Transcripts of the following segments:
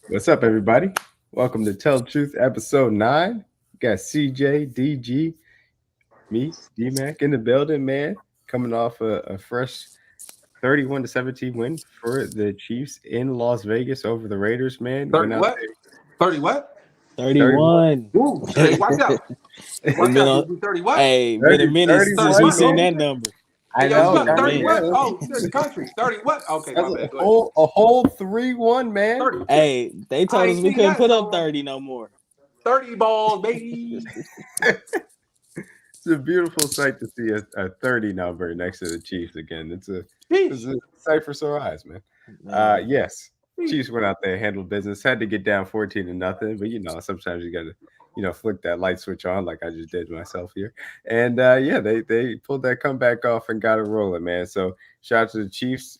What's up, everybody? Welcome to Tell the Truth, episode 9. Got CJ, DG, me, D-Mac in the building, man. Coming off a fresh 31 to 17 win for the Chiefs in Las Vegas over the Raiders, man. 30 Went out what? 30 what? there 31, 31. Ooh, hey, watch out. It's Watch been out. a You do 30 what? hey, been a 30, minute since 30 we 31, what? seen man. that number. Hey, I yo, know, Slim, got me 30 what? there. Oh, the country. 30 what? Okay, That's my a bad. Go ahead. whole 3-1, man. 30. Hey, they I told us ain't we seen couldn't that put up so 30 no more. 30 balls, baby. It's a beautiful sight to see a 30 number next to the Chiefs again. It's Sheesh. a sight for sore eyes, man. Man. Yes, Sheesh. Chiefs went out there, handled business, had to get down 14 to nothing, but sometimes you got to, flick that light switch on like I just did myself here. And yeah, they pulled that comeback off and got it rolling, man. So shout out to the Chiefs.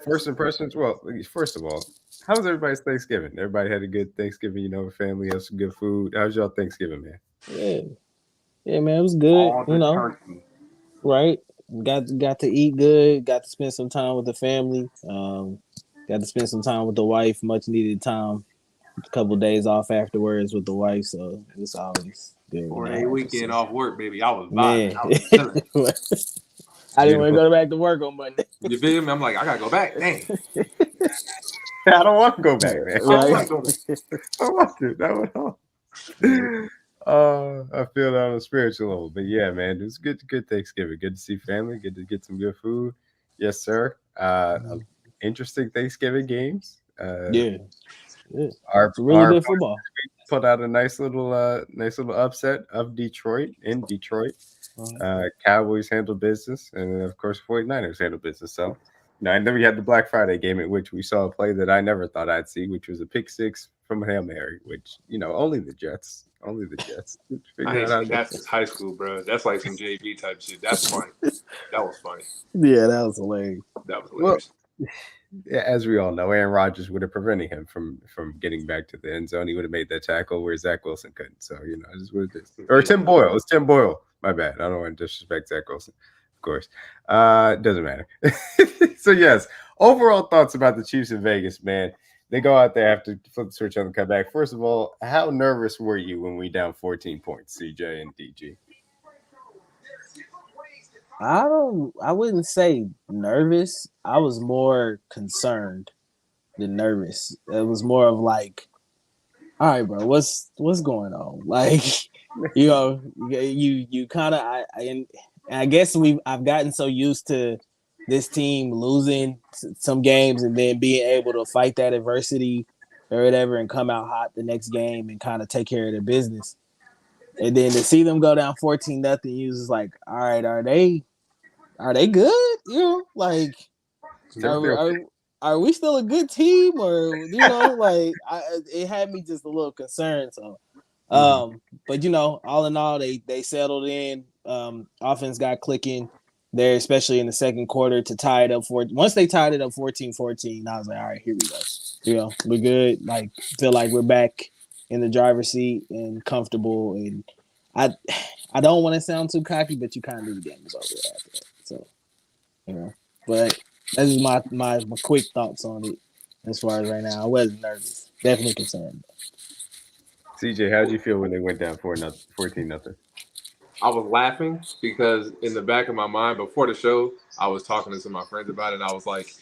First impressions, well, first of all, how was everybody's Thanksgiving? Everybody had a good Thanksgiving, with family, had some good food. How's y'all Thanksgiving, man? Yeah. Yeah, man, it was good, All the turkey. right? Got to eat good, got to spend some time with the family. Got to spend some time with the wife, much needed time. A couple of days off afterwards with the wife, so it's always good when that 4-day happens. weekend off work, baby. I was vibing. Yeah. I was chilling. I didn't want to Beautiful. go back to work on Monday. You feel me? I'm like, I gotta go back. Dang. I don't want to go back, man. I don't Right. want to go back. I want to. That would help. I feel that on a spiritual level. But yeah, man, it was good Thanksgiving. Good to see family. Good to get some good food. Yes, sir. Interesting Thanksgiving games. Yeah. Yeah. Our It's really our good football. put out a nice little upset of Detroit in Detroit. Cowboys handled business, and then of course 49ers handled business. So, and then we had the Black Friday game at which we saw a play that I never thought I'd see, which was a pick six from a Hail Mary, which only the Jets I figure ain't out how seen to. that since high school, bro. That's like some JV type shit. That's funny. That was funny. Yeah, that was hilarious. That was Well, hilarious. yeah, as we all know, Aaron Rodgers would have prevented him from getting back to the end zone. He would have made that tackle where Zach Wilson couldn't. So it is what it is. Or Tim Boyle. It's Tim Boyle. My bad. I don't want to disrespect Zach Wilson, of course. Doesn't matter. So yes, overall thoughts about the Chiefs in Vegas, man. They go out there after flip the switch on the comeback. First of all, how nervous were you when we down 14 points, CJ and DG? I wouldn't say nervous. I was more concerned than nervous. It was more of like, all right, bro, what's going on? Like, you kind of and I guess I've gotten so used to this team losing some games and then being able to fight that adversity or whatever and come out hot the next game and kind of take care of their business. And then to see them go down 14-0, you was just like, all right, are they good? Like They're, are they're are are we still a good team or like it had me just a little concerned. So Mhm. but all in all they settled in. Offense got clicking there, especially in the second quarter to tie it up once they tied it up 14-14, I was like, all right, here we go. We're good. Like feel like we're back in the driver's seat and comfortable and I I don't want to sound too cocky, but you kind of knew the game was over after that. So, but that's just my quick thoughts on it as far as right now. I wasn't nervous. Definitely concerned. CJ, how did you feel when they went down 14 nothing? I was laughing because in the back of my mind before the show, I was talking to some of my friends about it, and I was like,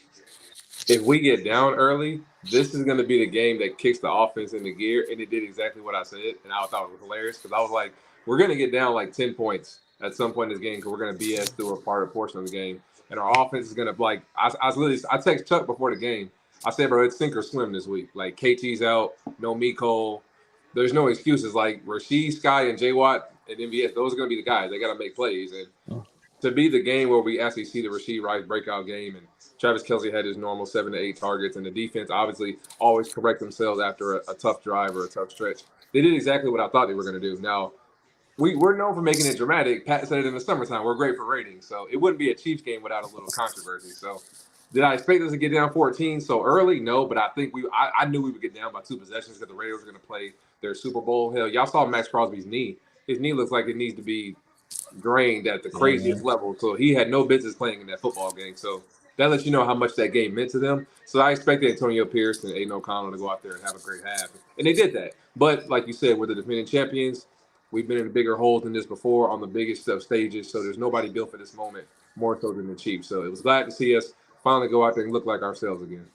if we get down early, this is going to be the game that kicks the offense into gear. And it did exactly what I said. And I thought it was hilarious because I was like, we're going to get down like 10 points at some point in this game because we're going to BS through a portion of the game. And our offense is going to, like, I text Chuck before the game. I said, bro, it's sink or swim this week. Like, KT's out, no Miko. There's no excuses. Like, Rasheed, Sky, and J Watt and MVS, those are going to be the guys. They got to make plays. And to be the game where we actually see the Rasheed Rice breakout game and Travis Kelce had his normal 7 to 8 targets, and the defense obviously always correct themselves after a tough drive or a tough stretch. They did exactly what I thought they were going to do. Now, we're known for making it dramatic. Pat said it in the summertime. We're great for ratings, so it wouldn't be a Chiefs game without a little controversy. So, did I expect us to get down 14 so early? No, but I think I knew we would get down by 2 possessions because the Raiders were going to play their Super Bowl. Hell, y'all saw Max Crosby's knee. His knee looks like it needs to be drained at the Yeah, craziest level. So he had no business playing in that football game. So that lets you know how much that game meant to them. So I expected Antonio Pierce and Aiden O'Connell to go out there and have a great half, and they did that. But like you said, we're the defending champions. We've been in bigger holes than this before on the biggest of stages, so there's nobody built for this moment more so than the Chiefs. So it was glad to see us finally go out there and look like ourselves again.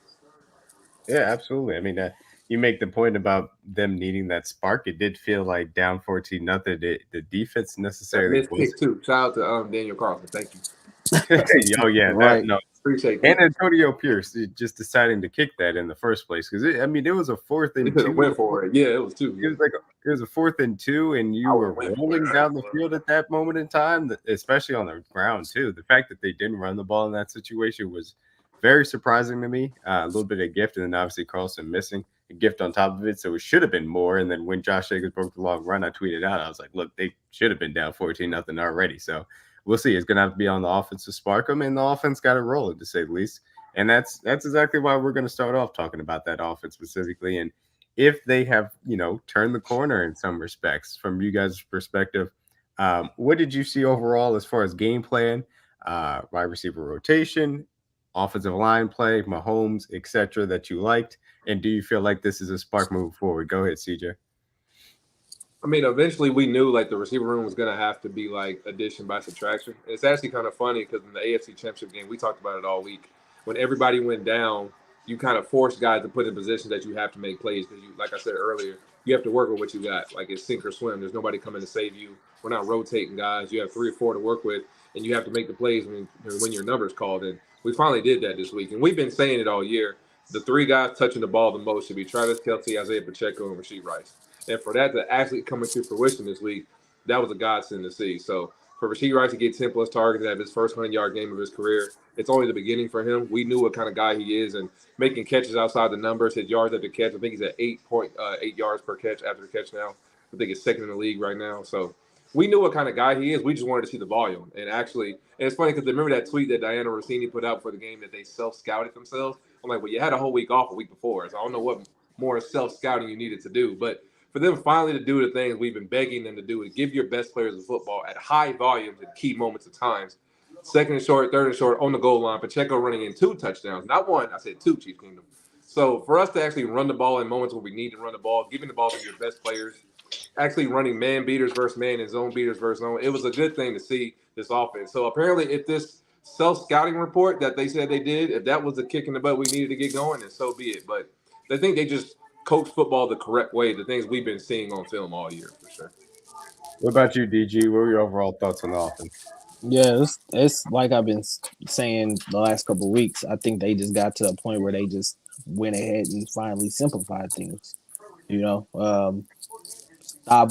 Yeah, absolutely. I mean, you make the point about them needing that spark. It did feel like down 14-0. The defense necessarily Missed kick too. Shout out to Daniel Carlson. Thank you. Oh yeah, Right. no. Appreciate And that. Antonio Pierce just deciding to kick that in the first place because it was a 4th We and could have 2. went for it. Yeah, it was two. It was a 4th and 2, and you I were would've went for rolling it. down the field at that moment in time, especially on the ground too. The fact that they didn't run the ball in that situation was very surprising to me. A little bit of gift, and then obviously Carlson missing a gift on top of it, so it should have been more. And then when Josh Jacobs broke the long run, I tweeted out, I was like, "Look, they should have been down 14-0 already." So we'll see. It's gonna have to be on the offense to spark them, and the offense got to roll it to say the least. And that's exactly why we're going to start off talking about that offense specifically. And if they have, turned the corner in some respects from you guys' perspective, what did you see overall as far as game plan, wide receiver rotation, offensive line play, Mahomes, etc., that you liked? And do you feel like this is a spark moving forward? Go ahead, CJ. I mean, eventually we knew like the receiver room was going to have to be like addition by subtraction. And it's actually kind of funny because in the AFC Championship game, we talked about it all week. When everybody went down, you kind of forced guys to put in positions that you have to make plays because you, like I said earlier, you have to work with what you got. Like it's sink or swim. There's nobody coming to save you. We're not rotating guys. You have 3 or 4 to work with, and you have to make the plays when your number's called. And we finally did that this week. And we've been saying it all year. The 3 guys touching the ball the most should be Travis Kelce, Isaiah Pacheco, and Rashee Rice. And for that to actually come into fruition this week, that was a godsend to see. So for Rashee Rice to get 10 plus targets and have his first 100-yard game of his career, it's only the beginning for him. We knew what kind of guy he is, and making catches outside the numbers, his yards after catch. I think he's at 8.8 yards per catch after the catch now. I think he's second in the league right now. So we knew what kind of guy he is. We just wanted to see the volume. And actually, and it's funny because remember that tweet that Diana Rossini put out for the game that they self-scouted themselves? I'm like, well, you had a whole week off a week before, so I don't know what more self-scouting you needed to do. But for them finally to do the things we've been begging them to do, to give your best players in football at high volumes at key moments of times, second and short, third and short, on the goal line, Pacheco running in 2 touchdowns, not 1, I said 2, Chief Kingdom. So for us to actually run the ball in moments where we need to run the ball, giving the ball to your best players, actually running man beaters versus man and zone beaters versus zone, it was a good thing to see this offense. So apparently if this self-scouting report that they said they did, if that was the kick in the butt we needed to get going, then so be it. But I think they just coach football the correct way, the things we've been seeing on film all year, for sure. What about you, DG? What were your overall thoughts on the offense? Yeah, it's like I've been saying the last couple of weeks. I think they just got to a point where they just went ahead and finally simplified things. Stop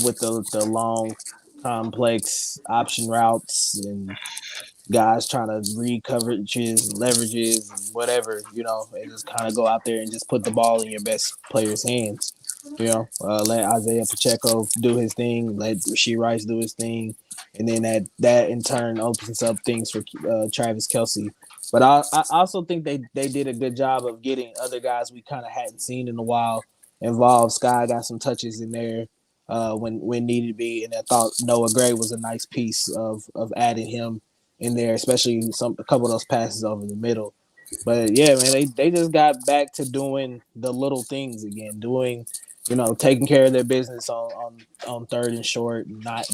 with the long, complex option routes and guys trying to read coverages, leverages, and whatever, and just kind of go out there and just put the ball in your best player's hands. Let Isaiah Pacheco do his thing, let Rashee Rice do his thing, and then that in turn opens up things for Travis Kelce. But I also think they did a good job of getting other guys we kind of hadn't seen in a while involved. Sky got some touches in there when needed to be, and I thought Noah Gray was a nice piece of adding him in there, especially a couple of those passes over the middle. But yeah, man, they just got back to doing the little things again, taking care of their business on third and short, not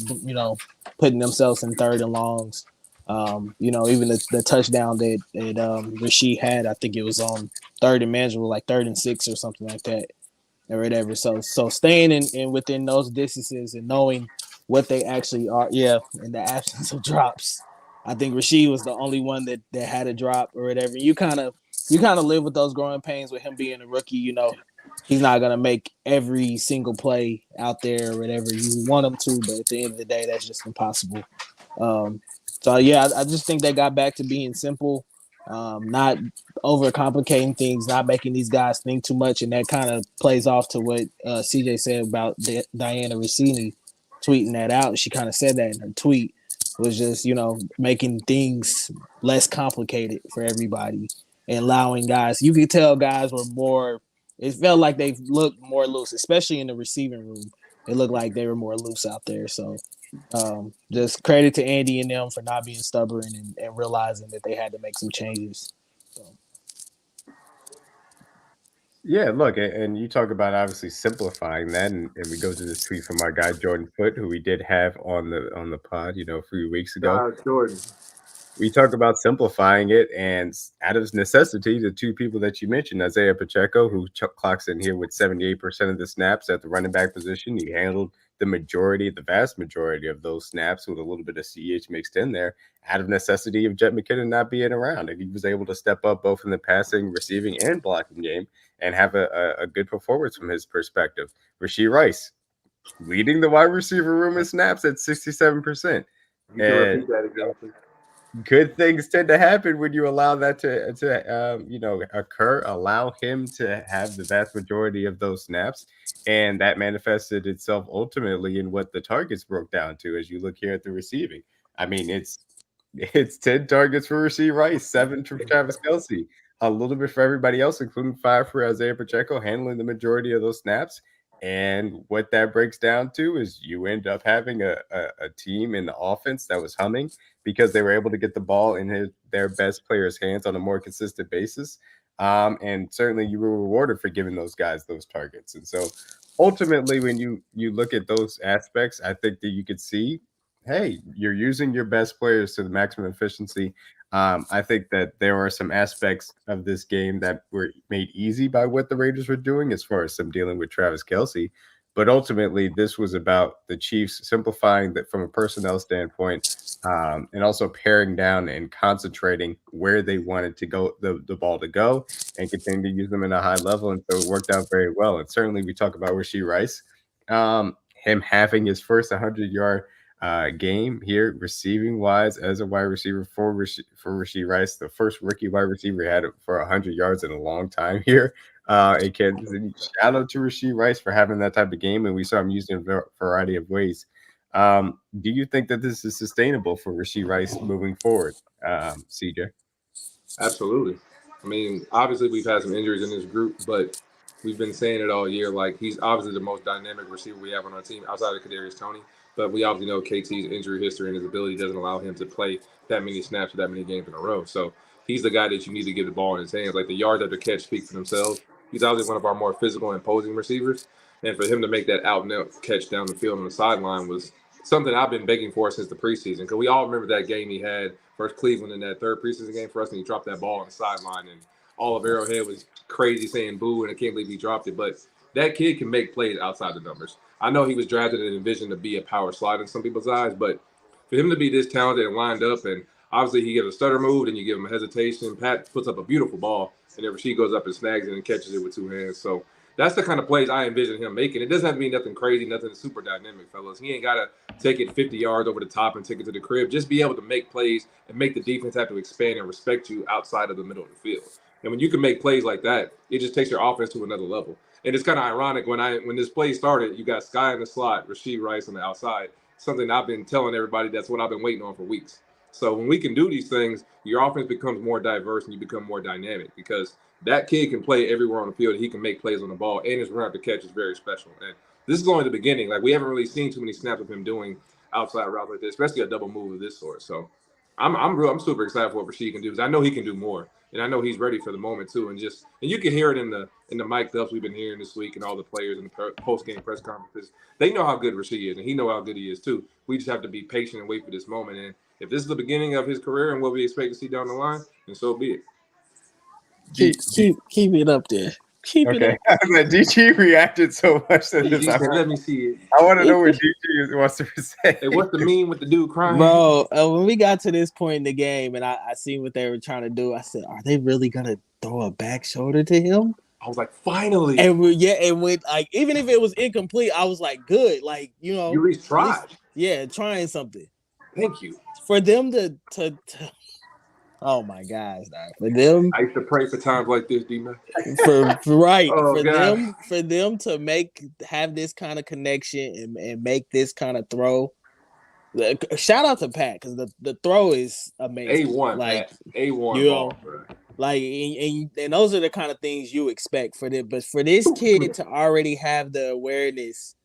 putting themselves in third and longs. Even the touchdown that Rashee had, I think it was on third and manageable, like 3rd and 6 or something like that, or whatever. So staying in within those distances and knowing what they actually are, in the absence of drops. I think Rashee was the only one that had a drop or whatever. You kind of live with those growing pains with him being a rookie. He's not gonna make every single play out there or whatever you want him to, but at the end of the day, that's just impossible. So yeah, I just think they got back to being simple, not overcomplicating things, not making these guys think too much, and that kind of plays off to what CJ said about Diana Rossini tweeting that out. She kind of said that in her tweet. Was just, making things less complicated for everybody and allowing guys. You could tell guys were more. It felt like they looked more loose, especially in the receiving room. It looked like they were more loose out there. So, just credit to Andy and them for not being stubborn and realizing that they had to make some changes. Yeah, look, and you talk about obviously simplifying that, and we go to this tweet from our guy Jordan Foot, who we did have on the pod, a few weeks ago. Jordan. We talk about simplifying it, and out of necessity, the two people that you mentioned, Isaiah Pacheco, who clocks in here with 78% of the snaps at the running back position. He handled the vast majority of those snaps with a little bit of CH mixed in there, out of necessity of Jet McKinnon not being around. And he was able to step up both in the passing, receiving, and blocking game and have a good performance from his perspective. Rashee Rice leading the wide receiver room in snaps at 67%. You can repeat that again, please. Good things tend to happen when you allow that to occur. Allow him to have the vast majority of those snaps, and that manifested itself ultimately in what the targets broke down to. As you look here at the receiving, I mean, it's 10 targets for Rashee Rice, 7 for Travis Kelce, a little bit for everybody else, including 5 for Isaiah Pacheco, handling the majority of those snaps. And what that breaks down to is you end up having a team in the offense that was humming because they were able to get the ball in their best players' hands on a more consistent basis. And certainly you were rewarded for giving those guys those targets. And so ultimately, when you look at those aspects, I think that you could see, hey, you're using your best players to the maximum efficiency. I think that there are some aspects of this game that were made easy by what the Raiders were doing as far as some dealing with Travis Kelce. But ultimately, this was about the Chiefs simplifying that from a personnel standpoint, and also paring down and concentrating where they wanted to go, the ball to go, and continue to use them in a high level. And so it worked out very well. And certainly, we talk about Rashee Rice, him having his first 100-yard game here receiving wise as a wide receiver for Rashee Rice, the first rookie wide receiver had it for 100 yards in a long time here. And shout out to Rashee Rice for having that type of game, and we saw him used in a variety of ways. Do you think that this is sustainable for Rashee Rice moving forward, CJ? Absolutely. I mean, obviously we've had some injuries in this group, but we've been saying it all year. Like, he's obviously the most dynamic receiver we have on our team outside of Kadarius Toney. But we obviously know KT's injury history and his ability doesn't allow him to play that many snaps or that many games in a row. So he's the guy that you need to get the ball in his hands. Like, the yards after catch speak for themselves. He's obviously one of our more physical and imposing receivers. And for him to make that out and out catch down the field on the sideline was something I've been begging for since the preseason. Because we all remember that game he had versus Cleveland in that third preseason game for us, and he dropped that ball on the sideline. And all of Arrowhead was crazy saying boo, and I can't believe he dropped it. But that kid can make plays outside the numbers. I know he was drafted and envisioned to be a power slot in some people's eyes, but for him to be this talented and lined up, and obviously he gives a stutter move, and you give him a hesitation. Pat puts up a beautiful ball, and then Rashee goes up and snags it and catches it with 2 hands. So that's the kind of plays I envision him making. It doesn't have to be nothing crazy, nothing super dynamic, fellas. He ain't got to take it 50 yards over the top and take it to the crib. Just be able to make plays and make the defense have to expand and respect you outside of the middle of the field. And when you can make plays like that, it just takes your offense to another level. And it's kind of ironic when this play started, you got Sky in the slot, Rashee Rice on the outside, something I've been telling everybody that's what I've been waiting on for weeks. So when we can do these things, your offense becomes more diverse and you become more dynamic because that kid can play everywhere on the field. He can make plays on the ball, and his run after catch is very special. And this is only the beginning. Like, we haven't really seen too many snaps of him doing outside routes like this, especially a double move of this sort. So I'm super excited for what Rashee can do because I know he can do more. And I know he's ready for the moment too. And you can hear it in the mic ups we've been hearing this week and all the players in the post game press conferences. They know how good Rashee is, and he know how good he is too. We just have to be patient and wait for this moment. And if this is the beginning of his career and what we expect to see down the line, then so be it. Keep it up there. Keep it up. DG reacted so much to this. Let me see it. I want to know what DG wants to say. Hey, what's the meme with the dude crying? Bro, when we got to this point in the game and I seen what they were trying to do, I said, are they really going to throw a back shoulder to him? I was like, finally. And with like, even if it was incomplete, I was like, good. Like, you at least tried. Trying something. Thank you. For them to oh my gosh, for them. I used to pray for times like this, D-Man. For them to have this kind of connection and make this kind of throw. Shout out to Pat because the throw is amazing. A1, like A1 ball, bro. Like and those are the kind of things you expect for them. But for this kid to already have the awareness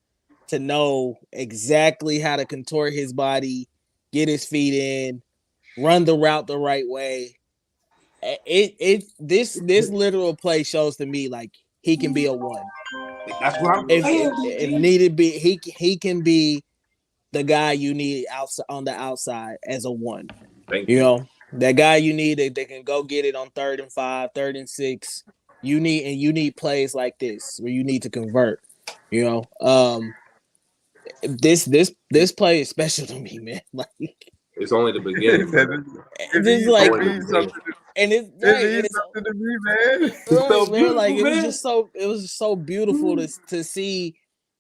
to know exactly how to contort his body, get his feet in, run the route the right way. This literal play shows to me like he can be a one. That's what I'm If saying. needed be, he can be the guy you need outside on the outside as a one. Thank You you. know, that guy you need that can go get it on 3rd and 5, 3rd and 6. You need plays like this where you need to convert. You know, this play is special to me, man. Like It's only the beginning. Bro. it's like, Only the beginning. and it's It right, and means it's something to me, man. It's so right, man. Like beautiful, it was just so beautiful to see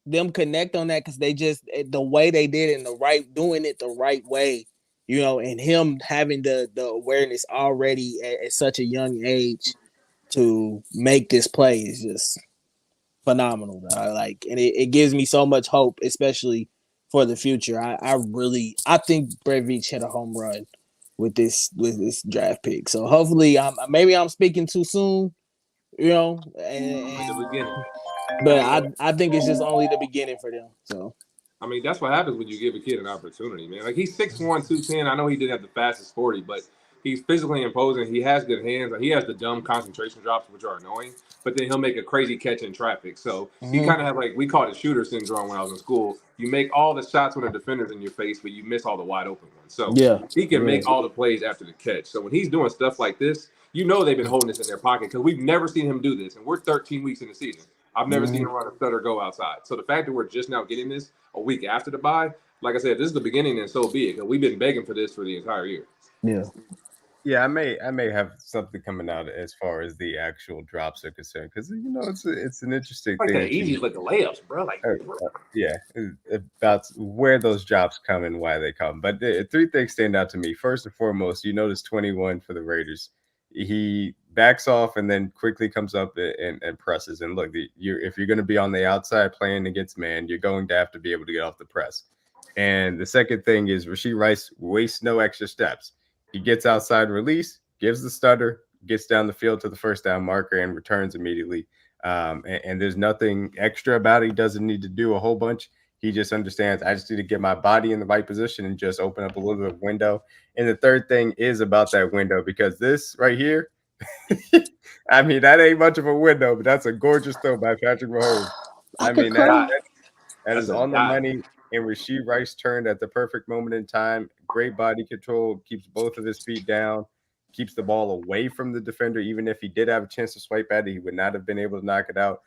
them connect on that because they just the way they did it doing it the right way, you know, and him having the awareness already at such a young age to make this play is just phenomenal. Like, and it gives me so much hope, especially for the future. I think Brett Veach hit a home run with this draft pick. So hopefully, maybe I'm speaking too soon, you know, the beginning. but I think it's just only the beginning for them. So I mean, that's what happens when you give a kid an opportunity, man. Like he's 6'1", 210. I know he didn't have the fastest 40, but he's physically imposing. He has good hands. He has the dumb concentration drops, which are annoying. But then he'll make a crazy catch in traffic. So he kind of have like we call it shooter syndrome when I was in school. You make all the shots when the defender's in your face, but you miss all the wide open ones. So he can make all the plays after the catch. So when he's doing stuff like this, you know they've been holding this in their pocket because we've never seen him do this, and we're 13 weeks in the season. I've never seen him run a stutter go outside. So the fact that we're just now getting this a week after the bye, like I said, this is the beginning, and so be it. Because we've been begging for this for the entire year. Yeah, I may have something coming out as far as the actual drops are concerned because you know it's an interesting Like thing. that easy like the layups, bro. Like yeah, about where those drops come and why they come. But three things stand out to me. First and foremost, you notice 21 for the Raiders. He backs off and then quickly comes up and presses. And look, if you're going to be on the outside playing against man, you're going to have to be able to get off the press. And the second thing is Rashee Rice wastes no extra steps. He gets outside release, gives the stutter, gets down the field to the first down marker, and returns immediately. And there's nothing extra about it. He doesn't need to do a whole bunch. He just understands I just need to get my body in the right position and just open up a little bit of window. And the third thing is about that window because this right here, I mean, that ain't much of a window, but that's a gorgeous throw by Patrick Mahomes. I mean, that is on the money. And Rashee Rice turned at the perfect moment in time. Great body control, keeps both of his feet down, keeps the ball away from the defender. Even if he did have a chance to swipe at it, he would not have been able to knock it out.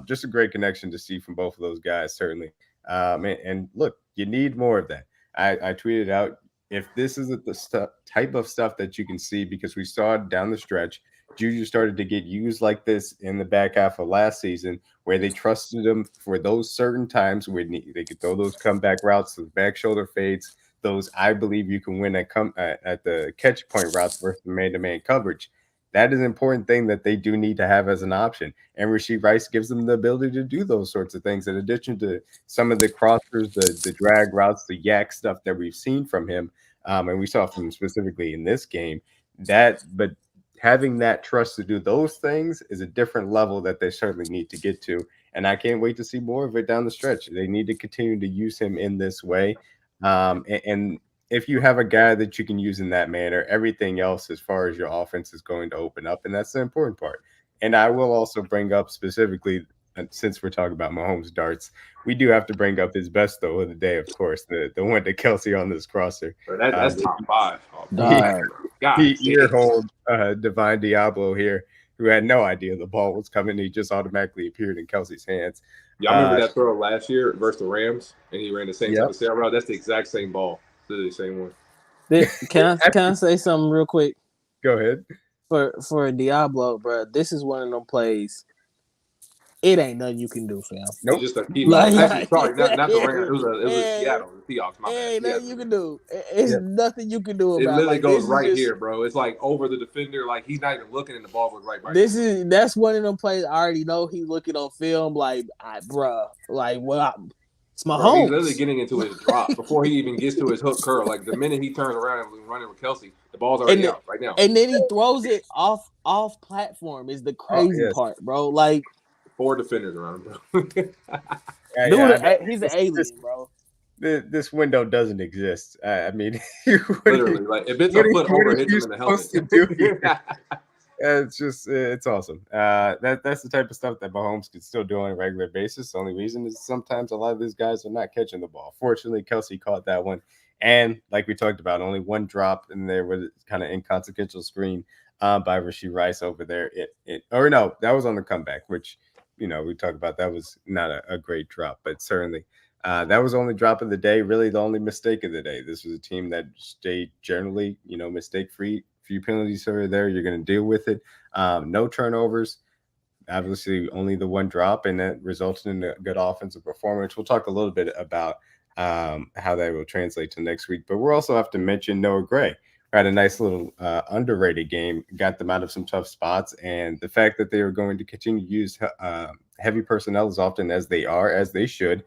Just a great connection to see from both of those guys, certainly. And look, you need more of that. I tweeted out, if this is the type of stuff that you can see, because we saw it down the stretch, Juju started to get used like this in the back half of last season, where they trusted him for those certain times where they could throw those comeback routes, those back shoulder fades, those I believe you can win at the catch point routes versus man-to-man coverage. That is an important thing that they do need to have as an option. And Rashee Rice gives them the ability to do those sorts of things, in addition to some of the crossers, the drag routes, the yak stuff that we've seen from him. And we saw from him specifically in this game. But having that trust to do those things is a different level that they certainly need to get to. And I can't wait to see more of it down the stretch. They need to continue to use him in this way. And if you have a guy that you can use in that manner, everything else as far as your offense is going to open up. And that's the important part. And I will also bring up specifically, since we're talking about Mahomes darts, we do have to bring up his best throw of the day, of course, the one to Kelce on this crosser. That's top five. He ear-holed Divine Diablo here, who had no idea the ball was coming. He just automatically appeared in Kelsey's hands. Y'all remember that throw last year versus the Rams, and he ran the same type of sail route? That's the exact same ball. Literally the same one. Can I say something real quick? Go ahead. For Diablo, bro, this is one of them plays. It ain't nothing you can do, fam. Nope. It's just a key. Sorry, not the Rams. It was Seattle, the Seahawks. My bad. Ain't nothing you can do. It's nothing you can do about it. It literally goes right here, bro. It's like over the defender. Like he's not even looking, and the ball goes right by. That's one of them plays. I already know he's looking on film. Like, bro, like it's my home. He's literally getting into his drop before he even gets to his hook curl. Like the minute he turns around and running with Kelce, the ball's already out right now. And then he throws it off platform. Is the crazy part, bro. Like 4 defenders around him, bro. He's an alien, bro. This window doesn't exist. I mean, literally, like if it's a foot over, hits him in the helmet. It's just it's awesome. That's the type of stuff that Mahomes could still do on a regular basis. The only reason is sometimes a lot of these guys are not catching the ball. Fortunately, Kelsey caught that one, and like we talked about, only one drop, and there was kind of inconsequential screen by Rashee Rice over there. Or no, that was on the comeback, which we talked about. That was not a great drop, but certainly. That was the only drop of the day, really the only mistake of the day. This was a team that stayed generally, mistake free. Few penalties here or there, you're going to deal with it. No turnovers, obviously only the one drop, and that resulted in a good offensive performance. We'll talk a little bit about how that will translate to next week, but we'll also have to mention Noah Gray. Had a nice little underrated game, got them out of some tough spots, and the fact that they are going to continue to use heavy personnel as often as they are, as they should.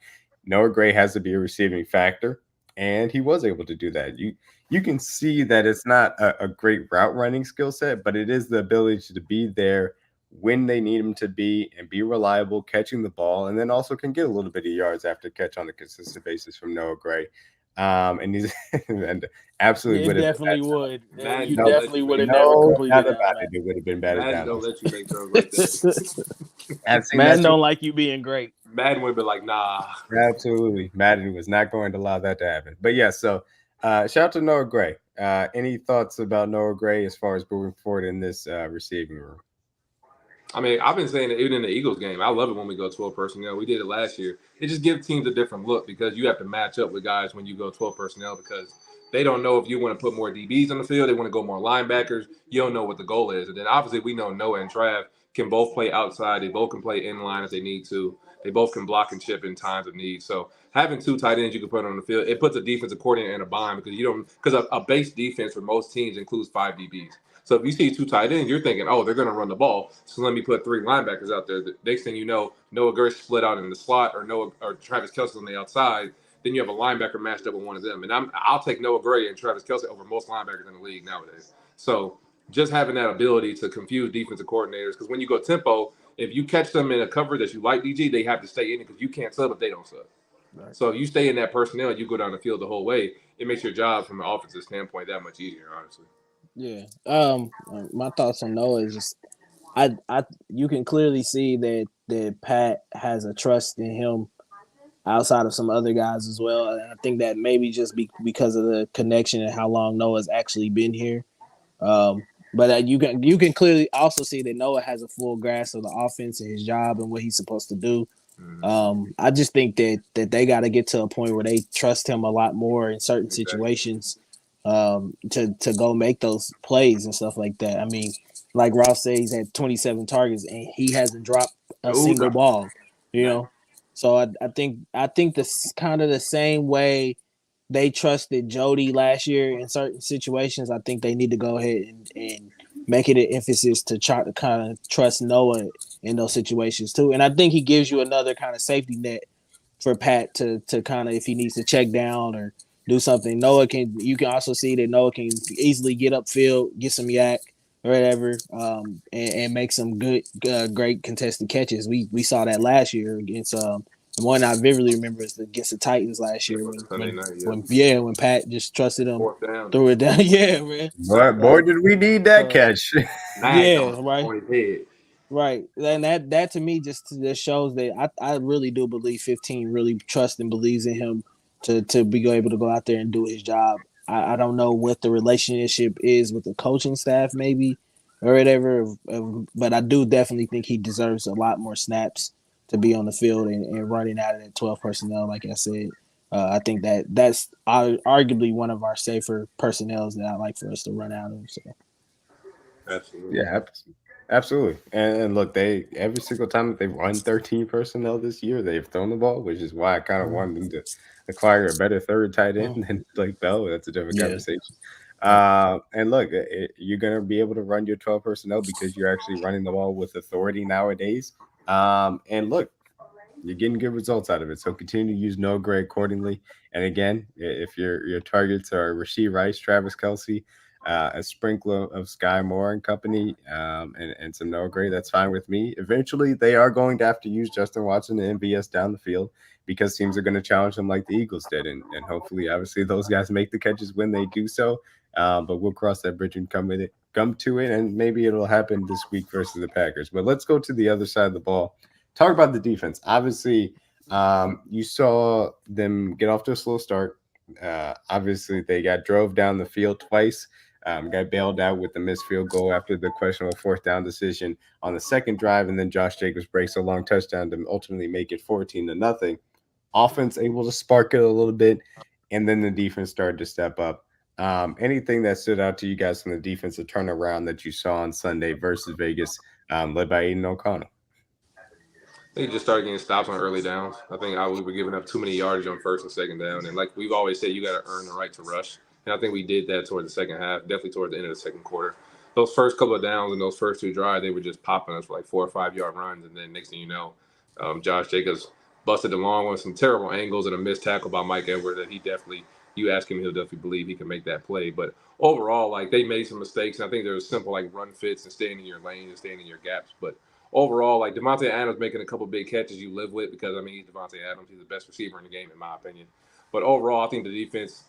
Noah Gray has to be a receiving factor, and he was able to do that. You can see that it's not a great route running skill set, but it is the ability to be there when they need him to be and be reliable, catching the ball, and then also can get a little bit of yards after catch on a consistent basis from Noah Gray. And he's and absolutely It would have definitely would. Man, You no, definitely would have no never completed doubt that. about it. It would have been bad Madden as don't let you make throws like that. Madden don't like you being great. Madden would be like, nah. Absolutely. Madden was not going to allow that to happen. But yeah, so shout out to Noah Gray. Any thoughts about Noah Gray as far as moving forward in this receiving room? I mean, I've been saying it even in the Eagles game. I love it when we go 12 personnel. We did it last year. It just gives teams a different look because you have to match up with guys when you go 12 personnel because they don't know if you want to put more DBs on the field. They want to go more linebackers. You don't know what the goal is. And then obviously we know Noah and Trav can both play outside. They both can play in line if they need to. They both can block and chip in times of need. So having two tight ends you can put on the field, it puts a defensive coordinator in a bind because a base defense for most teams includes 5 DBs. So if you see two tight ends, you're thinking, oh, they're going to run the ball. So let me put 3 linebackers out there. The next thing you know, Noah Gray split out in the slot or Travis Kelce on the outside. Then you have a linebacker matched up with one of them. And I'll take Noah Gray and Travis Kelce over most linebackers in the league nowadays. So just having that ability to confuse defensive coordinators, because when you go tempo, if you catch them in a cover that you like, DG, they have to stay in it because you can't sub if they don't sub. Right. So if you stay in that personnel and you go down the field the whole way, it makes your job from an offensive standpoint that much easier, honestly. Yeah. My thoughts on Noah is just you can clearly see that Pat has a trust in him outside of some other guys as well. And I think that maybe just because of the connection and how long Noah's actually been here. But you can clearly also see that Noah has a full grasp of the offense and his job and what he's supposed to do. I just think that they got to get to a point where they trust him a lot more in certain situations to go make those plays and stuff like that. I mean, like Ross said, he's had 27 targets and he hasn't dropped a single ball, you know? So I think this kind of the same way they trusted Jody last year in certain situations. I think they need to go ahead and make it an emphasis to try to kind of trust Noah in those situations too. And I think he gives you another kind of safety net for Pat to kind of, if he needs to check down or do something. You can also see that Noah can easily get upfield, get some yak or whatever, and make some good, great contested catches. We saw that last year against the one I vividly remember is against the Titans last year when Pat just trusted him, threw it down. Yeah, man. Boy, did we need that catch? Yeah, right. And that to me just shows that I really do believe 15 really trusts and believes in him to be able to go out there and do his job. I don't know what the relationship is with the coaching staff, maybe or whatever, but I do definitely think he deserves a lot more snaps to be on the field and running out of that 12 personnel. Like I said, I think that's arguably one of our safer personnels that I like for us to run out of. So. Absolutely. Yeah, absolutely. And look, every single time that they've run 13 personnel this year, they've thrown the ball, which is why I kind of wanted them to acquire a better third tight end than Blake Bell. That's a different conversation. And look, you're going to be able to run your 12 personnel because you're actually running the ball with authority nowadays. And look, you're getting good results out of it. So continue to use Noah Gray accordingly. And again, if your targets are Rashee Rice, Travis Kelce, a sprinkle of Sky Moore and company, and some Noah Gray, that's fine with me. Eventually, they are going to have to use Justin Watson and MVS down the field because teams are going to challenge them like the Eagles did. And hopefully, obviously, those guys make the catches when they do so. But we'll cross that bridge and come to it, and maybe it'll happen this week versus the Packers. But let's go to the other side of the ball. Talk about the defense. Obviously, you saw them get off to a slow start. Obviously, they got drove down the field twice. Got bailed out with the missed field goal after the questionable fourth down decision on the second drive, and then Josh Jacobs breaks a long touchdown to ultimately make it 14-0. Offense able to spark it a little bit, and then the defense started to step up. Anything that stood out to you guys from the defensive turnaround that you saw on Sunday versus Vegas, led by Aiden O'Connell? They just started getting stops on early downs. I think we were giving up too many yardage on first and second down. And like we've always said, you got to earn the right to rush. And I think we did that toward the second half, definitely toward the end of the second quarter. Those first couple of downs and those first two drives, they were just popping us for like 4 or 5 yard runs. And then next thing you know, Josh Jacobs busted the long one, some terrible angles and a missed tackle by Mike Edwards that you ask him, he'll definitely believe he can make that play. But overall, like they made some mistakes. And I think there was simple like run fits and staying in your lane and staying in your gaps. But overall, like Devontae Adams making a couple big catches you live with because, I mean, he's Devontae Adams. He's the best receiver in the game, in my opinion. But overall, I think the defense,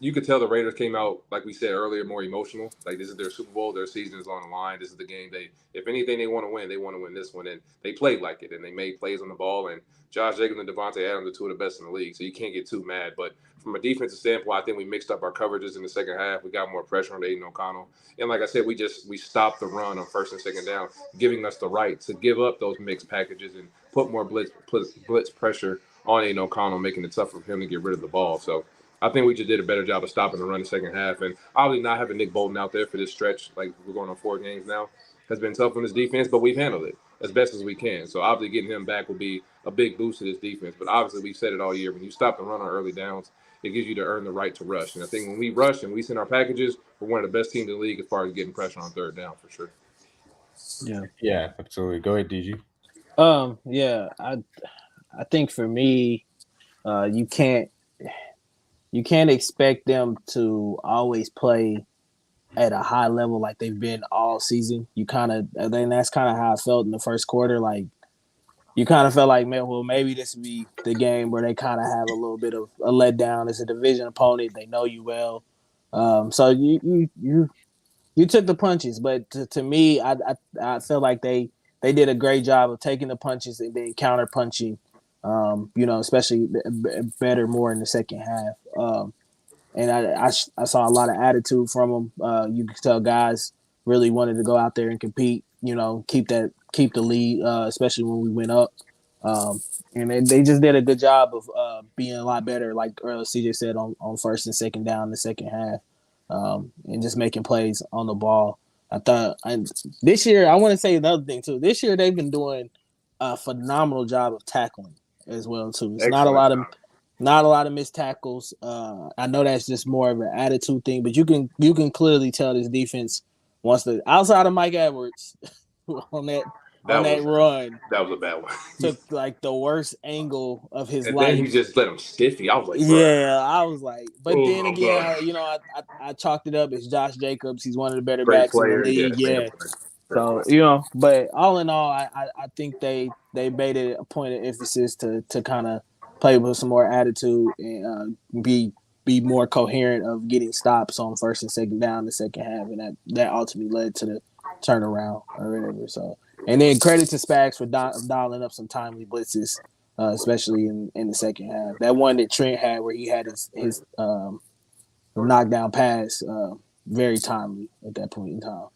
you could tell the Raiders came out, like we said earlier, more emotional. Like this is their Super Bowl. Their season is on the line. This is the game. If anything, they want to win. They want to win this one. And they played like it, and they made plays on the ball. And Josh Jacobs and Devontae Adams are two of the best in the league, so you can't get too mad. But from a defensive standpoint, I think we mixed up our coverages in the second half. We got more pressure on Aiden O'Connell. And like I said, we stopped the run on first and second down, giving us the right to give up those mixed packages and put more blitz pressure on Aiden O'Connell, making it tougher for him to get rid of the ball. So I think we just did a better job of stopping the run in the second half. And obviously not having Nick Bolton out there for this stretch, like we're going on 4 games now, has been tough on this defense, but we've handled it as best as we can. So obviously getting him back will be a big boost to this defense. But obviously we've said it all year. When you stop the run on early downs, it gives you to earn the right to rush. And I think when we rush and we send our packages, we're one of the best teams in the league as far as getting pressure on third down for sure. Yeah, absolutely. Go ahead, DG. Yeah, I think for me, you can't expect them to always play at a high level like they've been all season. Then that's kind of how I felt in the first quarter. Like you kind of felt like, man, well, maybe this would be the game where they kind of have a little bit of a letdown. It's a division opponent; they know you well, so you took the punches. But to me, I feel like they did a great job of taking the punches and then counter punching. Especially better more in the second half. And I saw a lot of attitude from them. You could tell guys really wanted to go out there and compete. Keep the lead, especially when we went up. And they just did a good job of being a lot better, like earlier CJ said, on first and second down in the second half, and just making plays on the ball. This year, I want to say another thing too. This year they've been doing a phenomenal job of tackling as well too. It's not a lot of missed tackles. I know that's just more of an attitude thing, but you can clearly tell this defense wants to, outside of Mike Edwards on that run. That was a bad one. Took like the worst angle of his and life. Then he just let him stiffy. I was like, yeah, I was like, but then again, I chalked it up. It's Josh Jacobs. He's one of the better backs in the league. Yeah. So, but all in all, I think they made it a point of emphasis to kind of play with some more attitude and be more coherent of getting stops on first and second down in the second half, and that ultimately led to the turnaround or whatever. So, and then credit to Spags for dialing up some timely blitzes, especially in the second half. That one that Trent had where he had his knockdown pass, very timely at that point in time.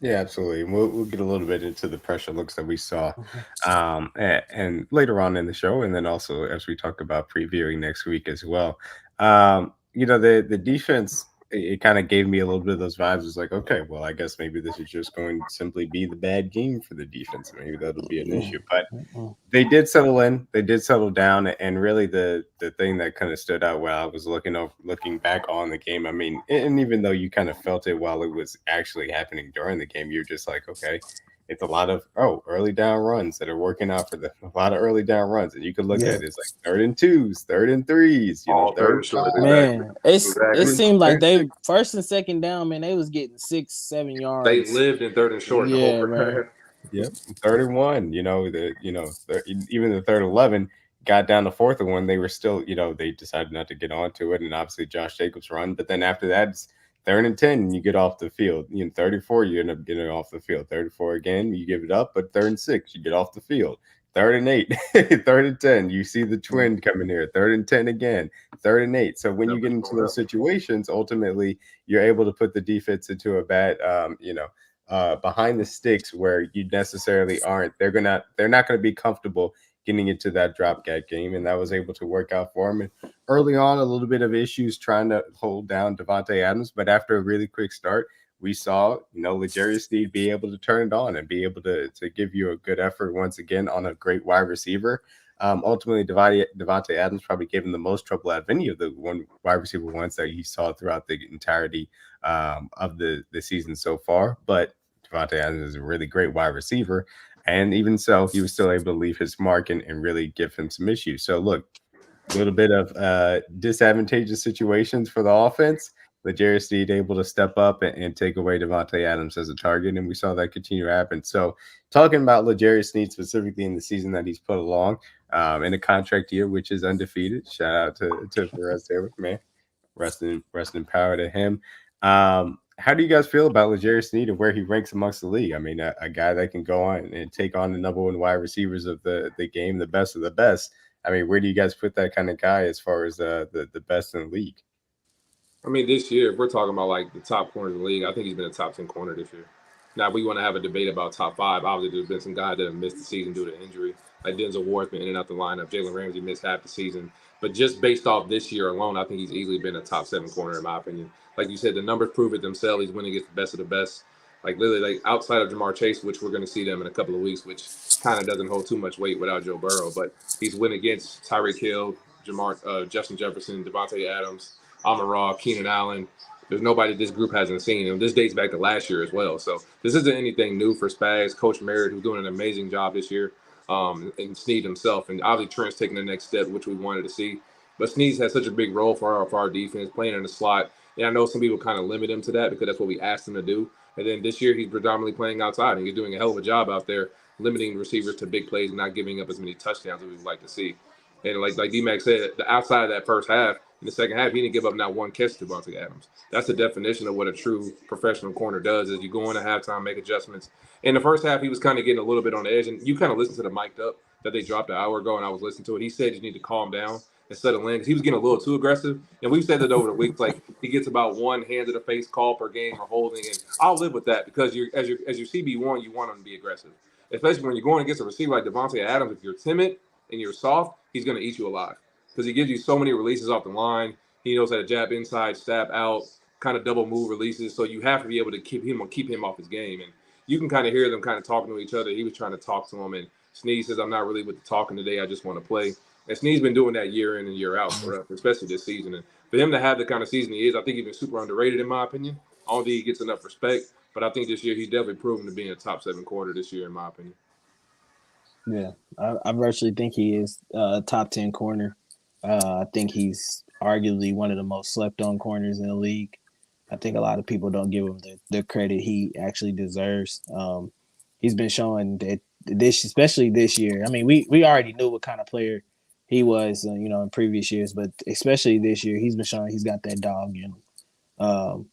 Yeah, absolutely. We'll get a little bit into the pressure looks that we saw and later on in the show, and then also as we talk about previewing next week as well. The defense, it kind of gave me a little bit of those vibes. It's like, okay, well, I guess maybe this is just going to simply be the bad game for the defense. Maybe that'll be an issue. But they did settle in. They did settle down. And really the thing that kind of stood out while I was looking back on the game, I mean, and even though you kind of felt it while it was actually happening during the game, you're just like, okay, it's a lot of early down runs that are working out for them. A lot of early down runs, and you could look at it, it's like 3rd and 2s, 3rd and 3s. It seemed like they first and second down, man. They was getting 6-7 yards. They lived in 3rd and short. Yeah, right. Yep, 3rd and 1. Even the 3rd and 11 got down to 4th and 1. They were still, they decided not to get onto it, and obviously Josh Jacobs run. But then after that, it's 3rd and 10, you get off the field. 34, you end up getting off the field. 34 again, you give it up, but 3rd and 6, you get off the field. 3rd and 8, 3rd and 10, you see the twin coming here. 3rd and 10 again, 3rd and 8. So when you get into those situations, ultimately you're able to put the defense into a bad, behind the sticks where you necessarily aren't. They're not going to be comfortable getting into that drop back game, and that was able to work out for him. And early on, a little bit of issues trying to hold down Davante Adams, but after a really quick start, we saw, L'Jarius Sneed be able to turn it on and be able to give you a good effort once again on a great wide receiver. Ultimately, Davante Adams probably gave him the most trouble out of any of the one wide receiver ones that he saw throughout the entirety of the season so far. But Davante Adams is a really great wide receiver. And even so, he was still able to leave his mark and really give him some issues. So, look, a little bit of disadvantageous situations for the offense. L'Jarius Sneed able to step up and take away Davante Adams as a target, and we saw that continue to happen. So, talking about L'Jarius Sneed specifically in the season that he's put along in a contract year, which is undefeated. Shout out to Perez there, man. Rest in power to him. How do you guys feel about L'Jarius Sneed and where he ranks amongst the league? I mean, a guy that can go on and take on the number one wide receivers of the game, the best of the best. I mean, where do you guys put that kind of guy as far as the best in the league? I mean, this year, if we're talking about like the top corners of the league, I think he's been a top 10 corner this year. Now, we want to have a debate about top 5. Obviously, there's been some guys that have missed the season due to injury, like Denzel Ward's been in and out the lineup. Jalen Ramsey missed half the season. But just based off this year alone, I think he's easily been a top 7 corner, in my opinion. Like you said, the numbers prove it themselves. He's winning against the best of the best. Like literally, like outside of Jamar Chase, which we're going to see them in a couple of weeks, which kind of doesn't hold too much weight without Joe Burrow. But he's winning against Tyreek Hill, Justin Jefferson, Devontae Adams, Amon-Ra, Keenan Allen. There's nobody this group hasn't seen. And this dates back to last year as well. So this isn't anything new for Spags. Coach Merritt, who's doing an amazing job this year, and Sneed himself. And obviously Trent's taking the next step, which we wanted to see. But Sneed's had such a big role for our defense, playing in the slot. And I know some people kind of limit him to that because that's what we asked him to do. And then this year he's predominantly playing outside, and he's doing a hell of a job out there, limiting receivers to big plays and not giving up as many touchdowns as we'd like to see. And like D-Mac said, the outside of that first half, in the second half, he didn't give up not one catch to Davante Adams. That's the definition of what a true professional corner does, is you go into halftime, make adjustments. In the first half, he was kind of getting a little bit on the edge, and you kind of listened to the mic'd up that they dropped an hour ago, and I was listening to it. He said you need to calm down and settle in, because he was getting a little too aggressive. And we've said that over the weeks, like he gets about one hand to the face call per game or holding, and I'll live with that because as your CB1, you want him to be aggressive, especially when you're going against a receiver like Davante Adams. If you're timid and you're soft, he's going to eat you alive because he gives you so many releases off the line. He knows how to jab inside, stab out, kind of double move releases. So you have to be able to keep him off his game. And you can kind of hear them kind of talking to each other. He was trying to talk to him, and Sneed says, "I'm not really with the talking today. I just want to play." And Sneed's been doing that year in and year out for us, especially this season. And for him to have the kind of season he is, I think he's been super underrated in my opinion. I don't think he gets enough respect, but I think this year he's definitely proven to be a top 7 corner this year in my opinion. Yeah, I virtually think he is a top 10 corner. I think he's arguably one of the most slept on corners in the league. I think a lot of people don't give him the credit he actually deserves. He's been showing that especially this year. I mean, we already knew what kind of player he was, in previous years, but especially this year, he's been showing he's got that dog in him.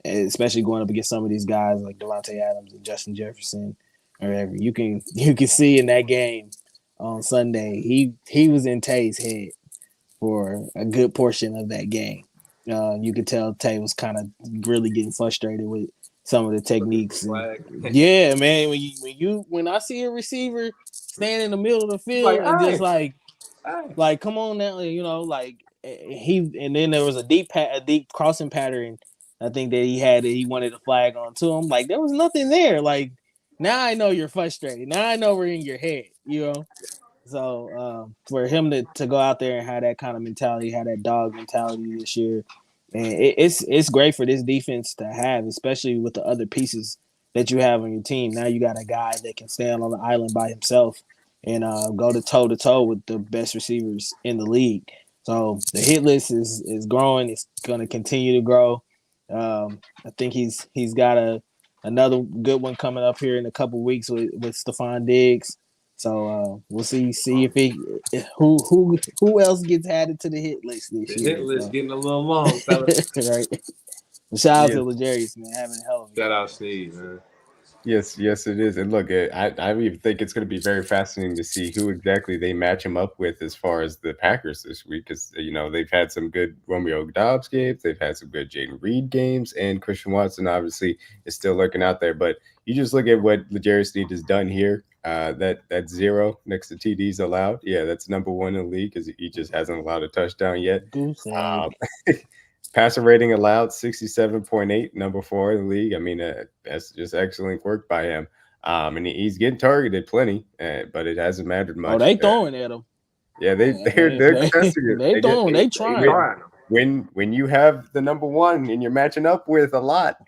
Especially going up against some of these guys like Davante Adams and Justin Jefferson or whatever. You can see in that game on Sunday, he was in Tay's head for a good portion of that game. You could tell Tay was kind of really getting frustrated with some of the techniques. Yeah, man. When I see a receiver stand in the middle of the field and just like come on now, and then there was a deep crossing pattern. I think that he wanted a flag on to him. Like there was nothing there. Like now I know you're frustrated. Now I know we're in your head. So for him to go out there and have that kind of mentality, have that dog mentality this year, and it's great for this defense to have, especially with the other pieces that you have on your team. Now you got a guy that can stand on the island by himself and go to toe with the best receivers in the league. So the hit list is growing. It's going to continue to grow. I think he's got another good one coming up here in a couple weeks with Stephon Diggs. So we'll see if who else gets added to the hit list this year. The hit list getting a little long, right? Shout out Yeah. to L'Jarius, man, having a hell of a Shout game. out Sneed, man. Yes, yes, it is. And look, I even think it's going to be very fascinating to see who exactly they match him up with as far as the Packers this week, because they've had some good Romeo Dobbs games, they've had some good Jaden Reed games, and Christian Watson obviously is still lurking out there. But you just look at what L'Jarius Sneed has done here. That 0 next to TDs allowed, yeah, that's number 1 in the league because he just hasn't allowed a touchdown yet. Goose egg. Passer rating allowed 67.8, number 4 in the league. I mean, that's just excellent work by him. And he's getting targeted plenty, but it hasn't mattered much. Oh, they throwing at him. Yeah, they're contesting it. They throwing. They trying. When you have the number 1 and you're matching up with a lot,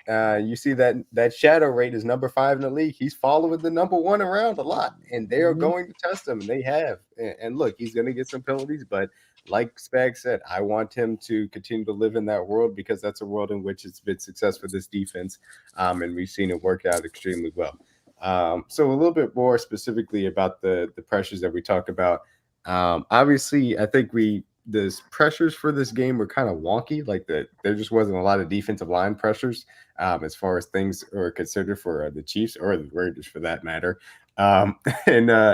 you see that shadow rate is number 5 in the league. He's following the number 1 around a lot, and they are going to test him, and they have. And look, he's going to get some penalties, but like Spag said, I want him to continue to live in that world because that's a world in which it's been successful for this defense, and we've seen it work out extremely well. So a little bit more specifically about the pressures that we talked about. Obviously, I think the pressures for this game were kind of wonky. Like there just wasn't a lot of defensive line pressures as far as things are considered for the Chiefs or the Raiders for that matter. And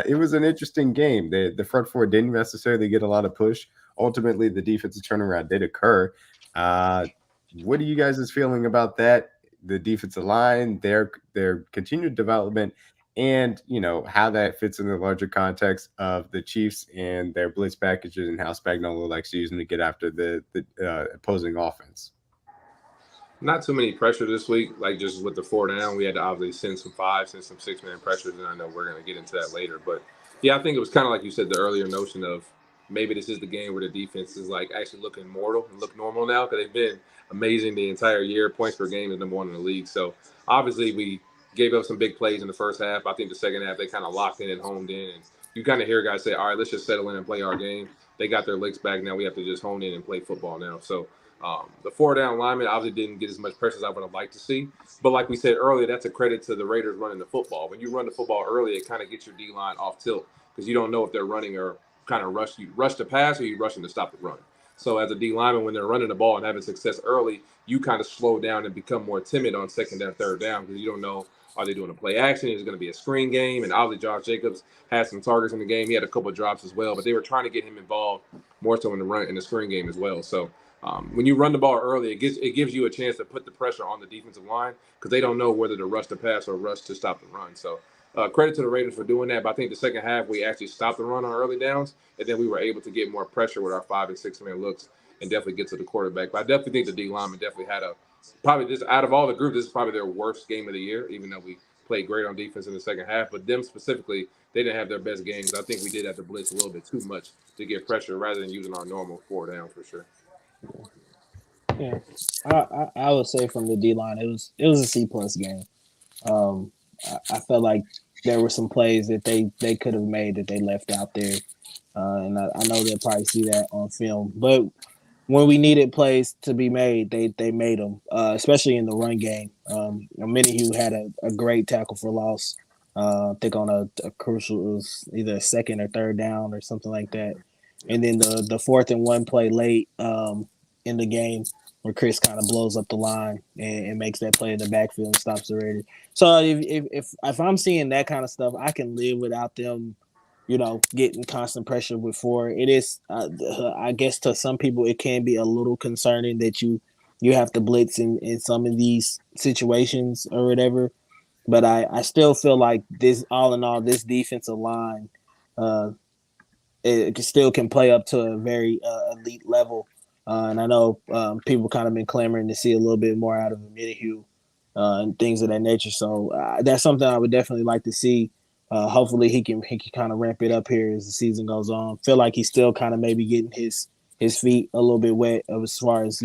it was an interesting game. The front four didn't necessarily get a lot of push. Ultimately, the defensive turnaround did occur. What are you guys' feeling about that? The defensive line, their continued development, and how that fits in the larger context of the Chiefs and their blitz packages and how Spagnuolo likes to use them to get after the opposing offense. Not too many pressure this week, like just with the 4 down. We had to obviously send some 6-man pressures, and I know we're going to get into that later. But, yeah, I think it was kind of like you said, the earlier notion of maybe this is the game where the defense is like actually looking mortal and look normal now because they've been amazing the entire year. Points per game is number 1 in the league. So, obviously, we gave up some big plays in the first half. I think the second half they kind of locked in and homed in. And you kind of hear guys say, all right, let's just settle in and play our game. They got their licks back now. We have to just hone in and play football now. So, the 4 down lineman obviously didn't get as much pressure as I would have liked to see. But like we said earlier, that's a credit to the Raiders running the football. When you run the football early, it kind of gets your D-line off tilt because you don't know if they're running or kind of rush the pass or you rushing to stop the run. So as a D lineman, when they're running the ball and having success early, you kind of slow down and become more timid on second and third down because you don't know, are they doing a play action? Is it going to be a screen game? And obviously Josh Jacobs had some targets in the game. He had a couple of drops as well, but they were trying to get him involved more so in the screen game as well. So when you run the ball early, it gives you a chance to put the pressure on the defensive line because they don't know whether to rush the pass or rush to stop the run. So credit to the Raiders for doing that. But I think the second half, we actually stopped the run on early downs, and then we were able to get more pressure with our 5 and 6-man looks and definitely get to the quarterback. But I definitely think the D lineman definitely had probably just out of all the groups, this is probably their worst game of the year, even though we played great on defense in the second half. But them specifically, they didn't have their best games. I think we did have to blitz a little bit too much to get pressure rather than using our normal 4 down for sure. Yeah, I would say from the D line, it was a C+ game. I felt like there were some plays that they could have made that they left out there, and I know they'll probably see that on film. But when we needed plays to be made, they made them, especially in the run game. Minihue had a great tackle for loss. I think on a crucial, it was either a second or third down or something like that. And then the 4th and 1 play late in the game where Chris kind of blows up the line and makes that play in the backfield and stops the Raiders. So if I'm seeing that kind of stuff, I can live without them, getting constant pressure with 4. It is, I guess, to some people, it can be a little concerning that you have to blitz in some of these situations or whatever. But I still feel like this, all in all, this defensive line, it still can play up to a very elite level. And I know people kind of been clamoring to see a little bit more out of Minihue and things of that nature. So that's something I would definitely like to see. Hopefully he can kind of ramp it up here as the season goes on. Feel like he's still kind of maybe getting his feet a little bit wet as far as,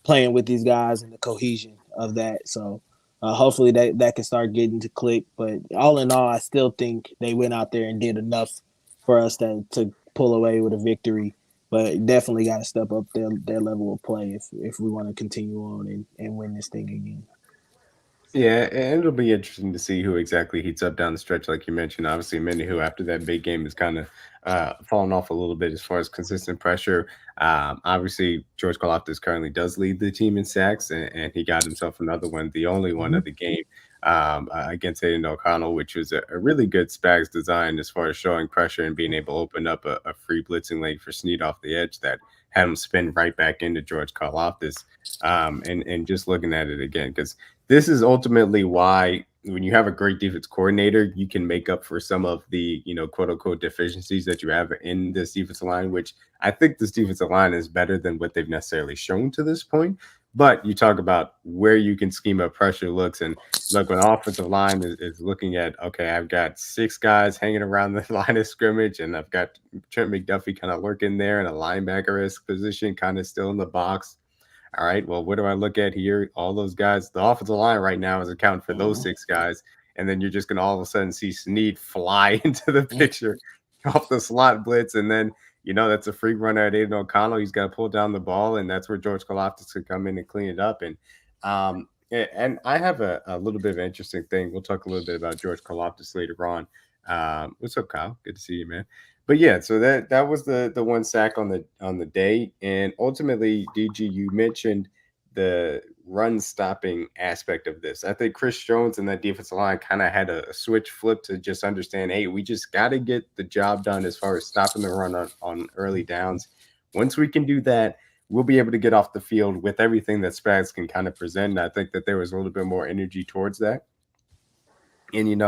playing with these guys and the cohesion of that. So hopefully that can start getting to click. But all in all, I still think they went out there and did enough for us to pull away with a victory. But definitely got to step up their level of play if we want to continue on and win this thing again. Yeah, and it'll be interesting to see who exactly heats up down the stretch, like you mentioned. Obviously, many who after that big game is kind of fallen off a little bit as far as consistent pressure. Obviously, George Karlaftis currently does lead the team in sacks, and he got himself another one, the only one Mhm. of the game against Aiden O'Connell, which was a really good Spags design as far as showing pressure and being able to open up a free blitzing lane for Snead off the edge that had him spin right back into George Karlaftis. And just looking at it again, because this is ultimately why when you have a great defense coordinator, you can make up for some of the, quote unquote deficiencies that you have in this defensive line, which I think this defensive line is better than what they've necessarily shown to this point. But you talk about where you can scheme up pressure looks, and look, when offensive line is looking at, okay, I've got 6 guys hanging around the line of scrimmage, and I've got Trent McDuffie kind of lurking there in a linebacker-esque position, kind of still in the box. All right, well, what do I look at here? All those guys, the offensive line right now is accounting for those 6 guys. And then you're just going to all of a sudden see Snead fly into the picture off the slot blitz. And then, that's a free runner at Aiden O'Connell. He's got to pull down the ball. And that's where George Karlaftis could come in and clean it up. And I have a little bit of an interesting thing. We'll talk a little bit about George Karlaftis later on. What's up, Kyle? Good to see you, man. But yeah, so that was the one sack on the day, and ultimately, DG, you mentioned the run stopping aspect of this. I think Chris Jones and that defensive line kind of had a switch flip to just understand, hey, we just got to get the job done as far as stopping the run on early downs. Once we can do that, we'll be able to get off the field with everything that Spags can kind of present. And I think that there was a little bit more energy towards that. And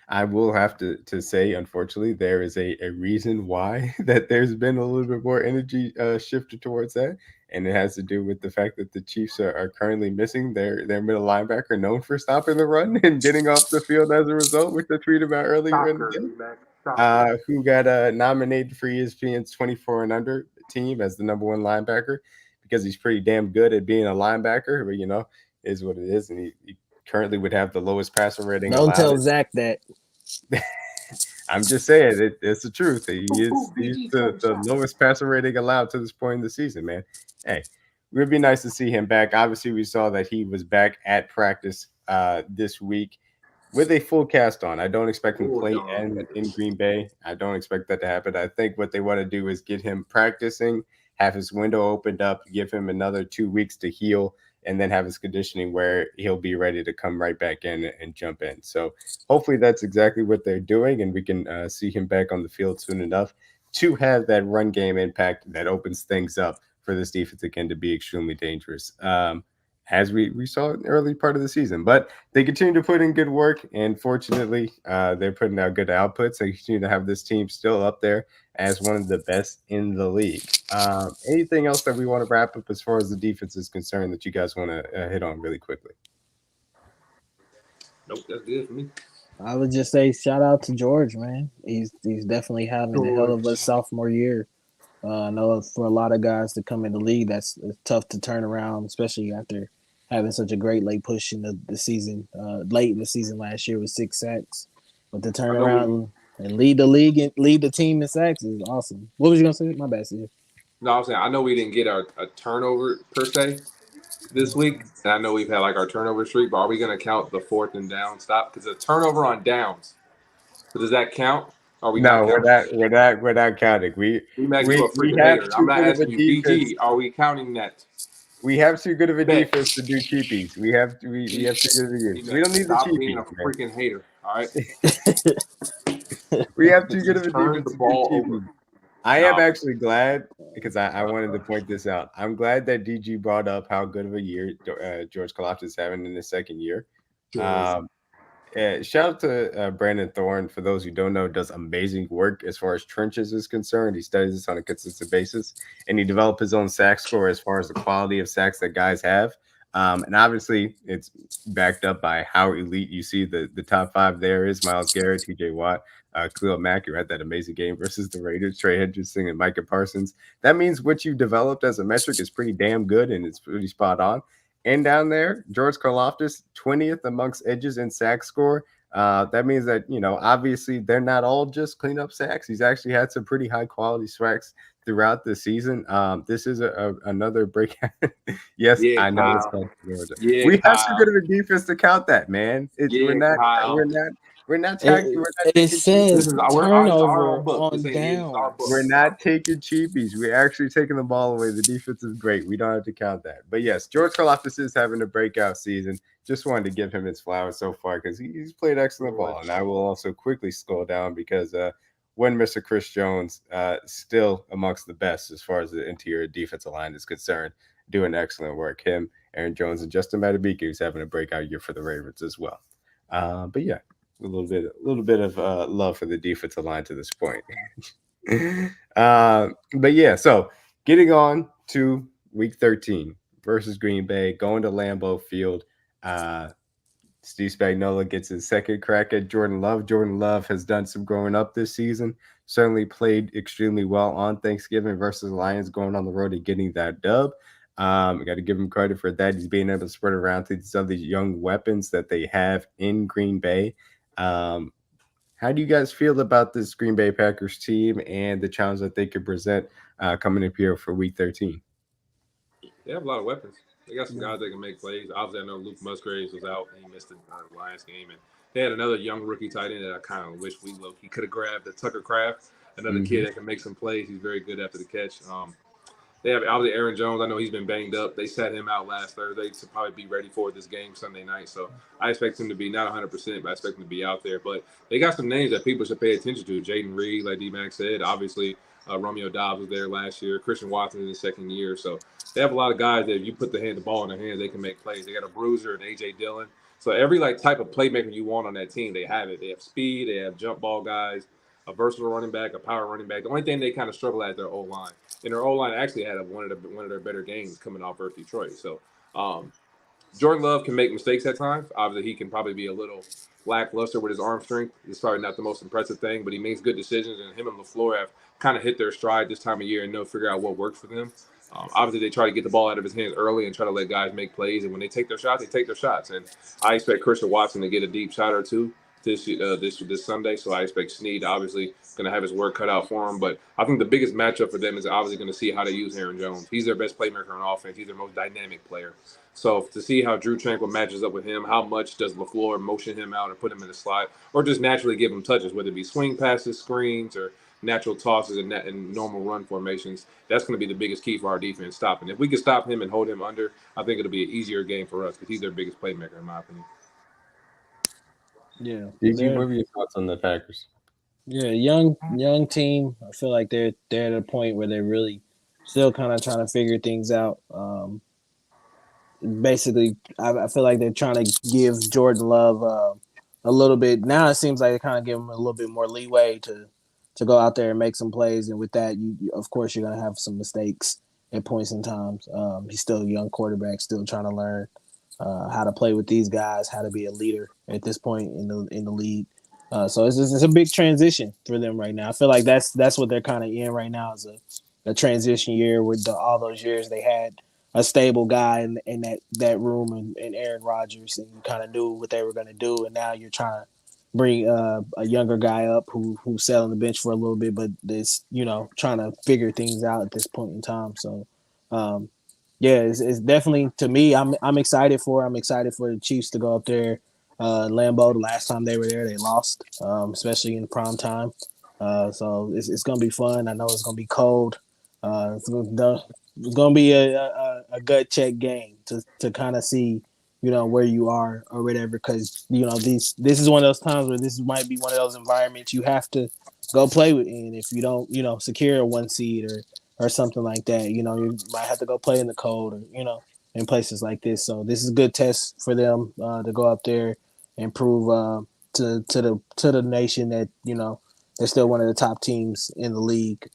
I will have to say, unfortunately, there is a reason why that there's been a little bit more energy shifted towards that, and it has to do with the fact that the Chiefs are currently missing their middle linebacker, known for stopping the run and getting off the field as a result, which I tweeted about earlier in the day. Who got nominated for ESPN's 24 and under team as the number one linebacker because he's pretty damn good at being a linebacker, but is what it is, and he currently would have the lowest passer rating Don't tell allowed. Zach that. I'm just saying it's the truth. He's the lowest passer rating allowed to this point in the season, man. Hey, it would be nice to see him back. Obviously, we saw that he was back at practice this week with a full cast on. I don't expect him to play in Green Bay. I don't expect that to happen. I think what they want to do is get him practicing, have his window opened up, give him another 2 weeks to heal, and then have his conditioning where he'll be ready to come right back in and jump in. So hopefully that's exactly what they're doing, and we can see him back on the field soon enough to have that run game impact that opens things up for this defense again to be extremely dangerous. As we saw in the early part of the season. But they continue to put in good work, and fortunately, they're putting out good outputs. They continue to have this team still up there as one of the best in the league. Anything else that we want to wrap up as far as the defense is concerned that you guys want to hit on really quickly? Nope, that's good for me. I would just say shout out to George, man. He's definitely having a hell of a sophomore year. I know for a lot of guys to come in the league, that's tough to turn around, especially after having such a great late push in the season, late in the season last year with 6 sacks. But to turn around and lead the league and lead the team in sacks is awesome. What was you gonna say? My bad, Steve. No, I'm saying I know we didn't get a turnover per se this week, and I know we've had like our turnover streak. But are we going to count the 4th and down stop? Because a turnover on downs, so does that count? Are we No, we're not counting. We have hater. I'm not asking you, DG. Are we counting that? We have too good of a defense to do cheapies. We have too good of a defense. We don't need the cheapies. Being a freaking hater, all right? We have too good of a Turn defense the to ball do cheapies. over. I am actually glad because I wanted to point this out. I'm glad that DG brought up how good of a year George Karlaftis is having in his second year. Shout out to Brandon Thorne. For those who don't know, does amazing work as far as trenches is concerned. He studies this on a consistent basis, and he developed his own sack score as far as the quality of sacks that guys have. And obviously, it's backed up by how elite you see the top 5 there is Myles Garrett, TJ Watt, Khalil Mack, who had that amazing game versus the Raiders, Trey Hendrickson, and Micah Parsons. That means what you developed as a metric is pretty damn good, and it's pretty spot on. And down there, George Karlaftis, 20th amongst edges in sack score. That means that, obviously they're not all just cleanup sacks. He's actually had some pretty high quality sacks throughout the season. This is another breakout. Yes, Yeah, I know it's Kyle. called Georgia. Yeah, We have to Kyle. go to the defense to count that, man. Yeah, Kyle. We're not It taking cheap. says This is our turnover own book. This on ain't his. It's our book. We're downs. not taking cheapies. We're actually taking the ball away. The defense is great. We don't have to count that. But yes, George Karlaftis is having a breakout season. Just wanted to give him his flowers so far because he's played excellent ball. And I will also quickly scroll down because when Mr. Chris Jones still amongst the best as far as the interior defensive line is concerned, doing excellent work. Him, Aaron Jones, and Justin Madubuike, who's having a breakout year for the Ravens as well. But yeah, a little bit of love for the defensive line to this point. But yeah, so getting on to week 13 versus Green Bay, going to Lambeau Field. Steve Spagnuolo gets his second crack at Jordan Love. Jordan Love has done some growing up this season, certainly played extremely well on Thanksgiving versus the Lions, going on the road and getting that dub. I got to give him credit for that. He's being able to spread around to some of these young weapons that they have in Green Bay. How do you guys feel about this Green Bay Packers team and the challenge that they could present coming up here for week 13? They have a lot of weapons. They got some guys that can make plays. Obviously, I know Luke Musgraves was out and he missed the Lions game. And they had another young rookie tight end that I kind of wish he could have grabbed, the Tucker Kraft, another kid that can make some plays. He's very good after the catch. They have obviously Aaron Jones. I know he's been banged up. They sat him out last Thursday to probably be ready for this game Sunday night. So I expect him to be not 100%, but I expect him to be out there. But they got some names that people should pay attention to. Jaden Reed, like D-Mac said. Obviously, Romeo Dobbs was there last year. Christian Watson in his second year. So they have a lot of guys that if you put the ball in their hands, they can make plays. They got a bruiser and A.J. Dillon. So every type of playmaker you want on that team, they have it. They have speed. They have jump ball guys, a versatile running back, a power running back. The only thing they kind of struggle at is their O-line. And their O-line actually had one of their better games coming off versus Detroit. So Jordan Love can make mistakes at times. Obviously, he can probably be a little lackluster with his arm strength. It's probably not the most impressive thing, but he makes good decisions. And him and LaFleur have kind of hit their stride this time of year and figure out what works for them. Obviously, they try to get the ball out of his hands early and try to let guys make plays. And when they take their shots, they take their shots. And I expect Christian Watson to get a deep shot or two this Sunday. So I expect Snead obviously going to have his work cut out for him. But I think the biggest matchup for them is obviously going to see how they use Aaron Jones. He's their best playmaker on offense. He's their most dynamic player. So to see how Drew Tranquill matches up with him, how much does LaFleur motion him out or put him in the slot, or just naturally give him touches, whether it be swing passes, screens, or natural tosses and normal run formations. That's going to be the biggest key for our defense stopping. If we can stop him and hold him under, I think it'll be an easier game for us because he's their biggest playmaker, in my opinion. Yeah. DG, what were your thoughts on the Packers? Yeah, young team. I feel like they're at a point where they're really still kind of trying to figure things out. Basically, I feel like they're trying to give Jordan Love a little bit. Now it seems like they kind of give him a little bit more leeway to go out there and make some plays. And with that, you of course you're gonna have some mistakes at points in times. He's still a young quarterback, still trying to learn how to play with these guys, how to be a leader at this point in the league. So it's a big transition for them right now. I feel like that's what they're kind of in right now, is a transition year with all those years they had a stable guy in that room and Aaron Rodgers, and you kind of knew what they were going to do. And now you're trying to bring a younger guy up who's sat on the bench for a little bit, but is trying to figure things out at this point in time. So yeah, it's definitely, to me, I'm excited for the Chiefs to go up there. Lambeau, the last time they were there, they lost, especially in prime time. So it's going to be fun. I know it's going to be cold. It's going to be a gut check game to kind of see, where you are or whatever, because, this is one of those times where this might be one of those environments you have to go play with. And if you don't, secure a 1 seed or something like that, you might have to go play in the cold or, in places like this. So this is a good test for them to go up there and prove to the nation that they're still one of the top teams in the league,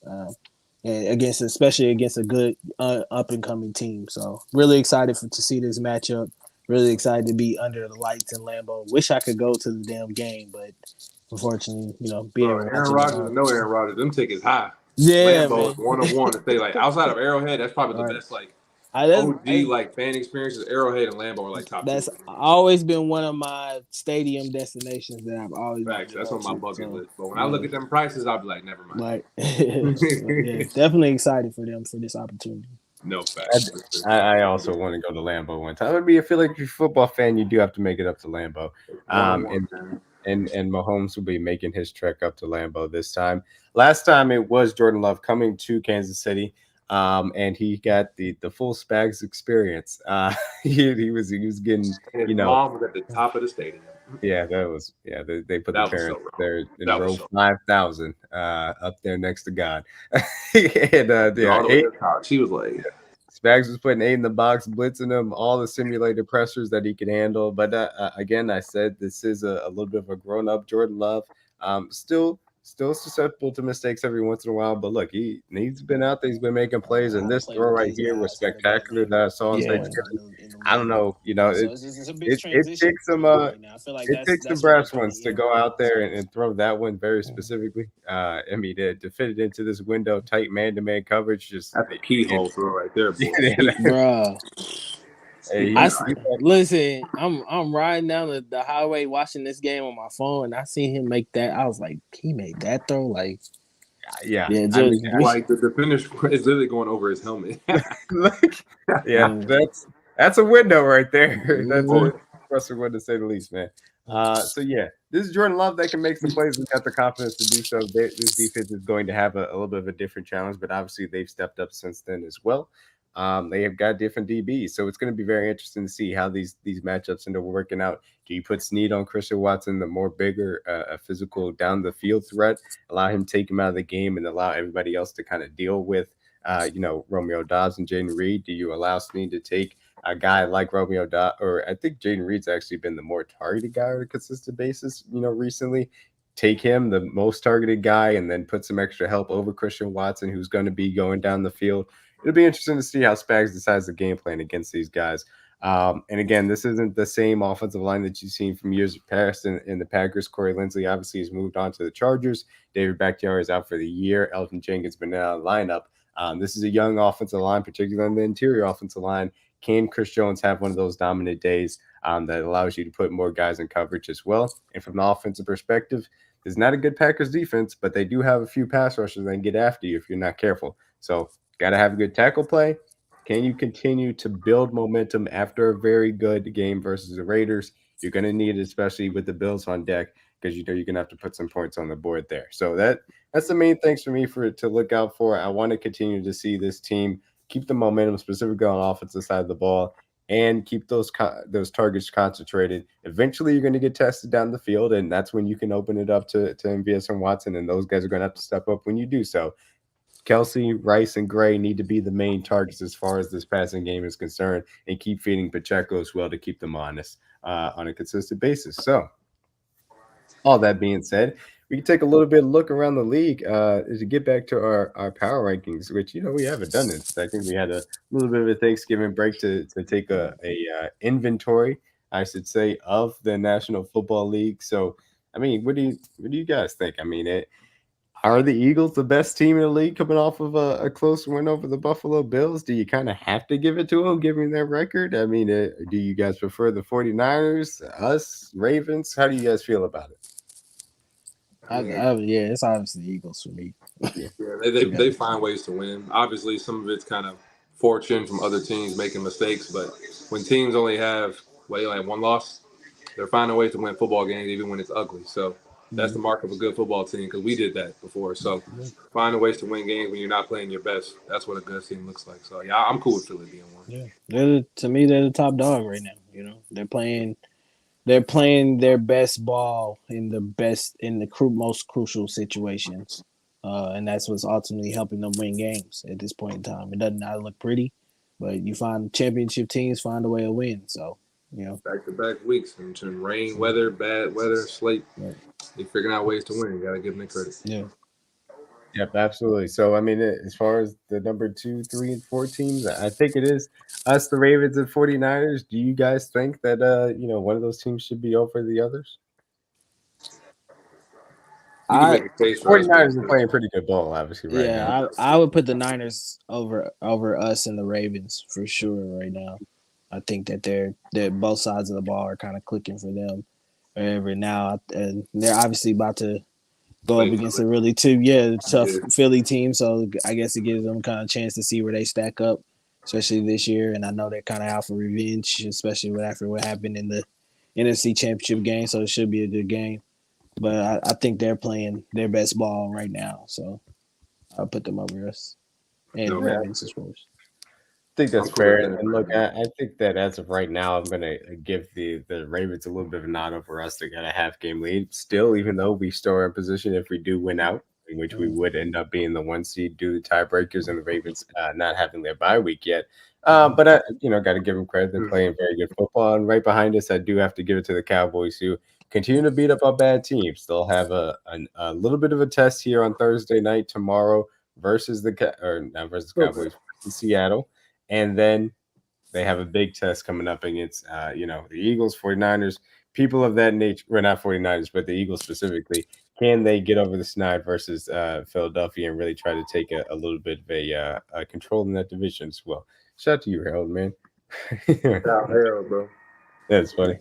and especially against a good up and coming team. So really excited to see this matchup. Really excited to be under the lights in Lambeau. Wish I could go to the damn game, but unfortunately, being Aaron Rodgers, no Aaron Rodgers, them tickets high. Yeah, Lambeau is 1-1. If they outside of Arrowhead, that's probably the best OG like fan experiences, Arrowhead and Lambeau are like top That's two. always been one of my stadium destinations that I've always Facts. That's on my bucket list. But when I yeah. look at them prices, I'll be like, never mind. Like, so, yeah, definitely excited for them for this opportunity. No facts. I also want to go to Lambeau one time. I feel like if you're a football fan, you do have to make it up to Lambeau. And Mahomes will be making his trek up to Lambeau this time. Last time it was Jordan Love coming to Kansas City, and he got the full Spags experience. He was getting, and his mom was at the top of the stadium. Yeah, that was They put that the parents so there in row 5,000 up there next to God. And she was like. Spags was putting 8 in the box, blitzing him, all the simulated pressures that he could handle. But again, I said this is a little bit of a grown-up Jordan Love. Still susceptible to mistakes every once in a while. But look, he's been out there, he's been making plays, and this throw right here was spectacular that I saw on Thanksgiving. I don't know, it takes some some brass ones to go out there and throw that one very specifically. To fit it into this window, tight man-to-man coverage, just that's a keyhole throw right there, bro. Listen, I'm riding down the highway watching this game on my phone, and I seen him make that. I was like, he made that throw, like. Yeah, like the finish is literally going over his helmet. That's a window right there. That's a impressive one to say the least, man. So yeah, this is Jordan Love that can make some plays and got the confidence to do so. This defense is going to have a little bit of a different challenge, but obviously they've stepped up since then as well. They have got different DBs, so it's going to be very interesting to see how these matchups end up working out. Do you put Snead on Christian Watson, the more bigger, physical down the field threat, allow him to take him out of the game and allow everybody else to kind of deal with, Romeo Doubs and Jayden Reed? Do you allow Snead to take a guy like Romeo Doubs, or I think Jayden Reed's actually been the more targeted guy on a consistent basis, recently? Take him, the most targeted guy, and then put some extra help over Christian Watson, who's going to be going down the field. It'll be interesting to see how Spags decides the game plan against these guys. And again, this isn't the same offensive line that you've seen from years past in the Packers. Corey Linsley obviously has moved on to the Chargers. David Bakhtiari is out for the year. Elgton Jenkins been out of the lineup. This is a young offensive line, particularly on the interior offensive line. Can Chris Jones have one of those dominant days that allows you to put more guys in coverage as well? And from the offensive perspective, it's not a good Packers defense, but they do have a few pass rushers that can get after you if you're not careful. So got to have a good tackle play. Can you continue to build momentum after a very good game versus the Raiders? You're going to need it, especially with the Bills on deck, because you're going to have to put some points on the board there. So that's the main things for me to look out for. I want to continue to see this team keep the momentum, specifically on the offensive side of the ball, and keep those targets concentrated. Eventually, you're going to get tested down the field, and that's when you can open it up to MVS and Watson, and those guys are going to have to step up when you do so. Kelce, Rice, and Gray need to be the main targets as far as this passing game is concerned, and keep feeding Pacheco as well to keep them honest on a consistent basis. So, all that being said, we can take a little bit of look around the league to get back to our power rankings, which we haven't done this. I think we had a little bit of a Thanksgiving break to take a inventory, I should say, of the National Football League. So, I mean, what do you guys think? I mean, are the Eagles the best team in the league coming off of a close win over the Buffalo Bills? Do you kind of have to give it to them, given their record? I mean, do you guys prefer the 49ers, us, Ravens? How do you guys feel about it? It's obviously the Eagles for me. They find ways to win. Obviously, some of it's kind of fortune from other teams making mistakes, but when teams only have one loss, they're finding ways to win football games even when it's ugly. So that's the mark of a good football team, because we did that before. So finding ways to win games when you're not playing your best, that's what a good team looks like. So yeah, I'm cool with Philly being one. Yeah, to me, they're the top dog right now. They're playing their best ball in the most crucial situations, and that's what's ultimately helping them win games at this point in time. It doesn't not look pretty, but you find championship teams find a way to win. So back-to-back weeks and rain, weather, bad weather, slate. Right. They figuring out ways to win. You gotta give them the credit. Yeah. Yep, absolutely. So, I mean, as far as the number 2, 3, and 4 teams, I think it is us, the Ravens, and 49ers. Do you guys think that, one of those teams should be over the others? You can make a case for us. 49ers are playing pretty good ball, obviously, right now. Yeah, I would put the Niners over us and the Ravens for sure right now. I think that they're both sides of the ball are kind of clicking for them. Right now, and they're obviously about to go up against a really tough Philly team. So I guess it gives them kind of a chance to see where they stack up, especially this year. And I know they're kind of out for revenge, especially after what happened in the NFC Championship game. So it should be a good game. But I think they're playing their best ball right now. So I'll put them over us and Ravens, of course. I think that's fair. And look, I think that as of right now, I'm going to give the Ravens a little bit of a nod over us to get a half game lead. Still, even though we still are in position if we do win out, in which we would end up being the 1 seed due to tiebreakers and the Ravens not having their bye week yet. But I, got to give them credit. They're playing very good football. And right behind us, I do have to give it to the Cowboys who continue to beat up our bad teams. They'll have a little bit of a test here on Thursday night tomorrow versus Cowboys in Seattle. And then they have a big test coming up against, the Eagles, 49ers, people of that nature. Well, not 49ers, but the Eagles specifically. Can they get over the snide versus Philadelphia and really try to take a little bit of a control in that division as well? Shout out to you, Harold, man. Shout out Harold, bro. That's funny.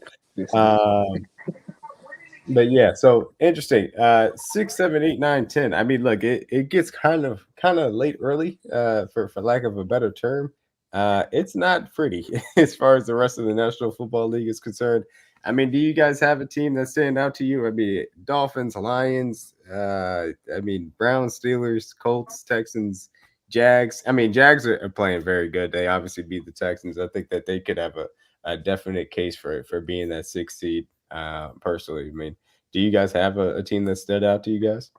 But yeah, so interesting. 6, 7, 8, 9, 10. I mean, look, it gets kind of late early, for lack of a better term. It's not pretty as far as the rest of the National Football League is concerned. I mean, do you guys have a team that stand out to you? I mean, Dolphins, Lions, Browns, Steelers, Colts, Texans, Jags. I mean, Jags are playing very good. They obviously beat the Texans. I think that they could have a definite case for being that 6th seed. Personally, I mean, do you guys have a team that stood out to you guys?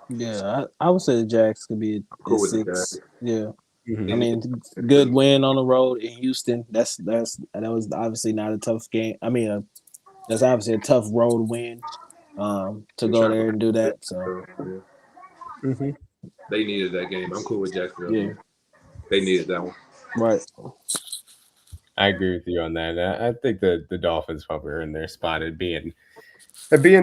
Yeah, I would say the Jags could be a 6. Yeah. Mm-hmm. I mean, good win on the road in Houston. That was obviously not a tough game. I mean, that's obviously a tough road win to go there and do that. So they needed that game. I'm cool with Jacksonville. Yeah, they needed that one. Right. I agree with you on that. I think the Dolphins probably are in their spot at being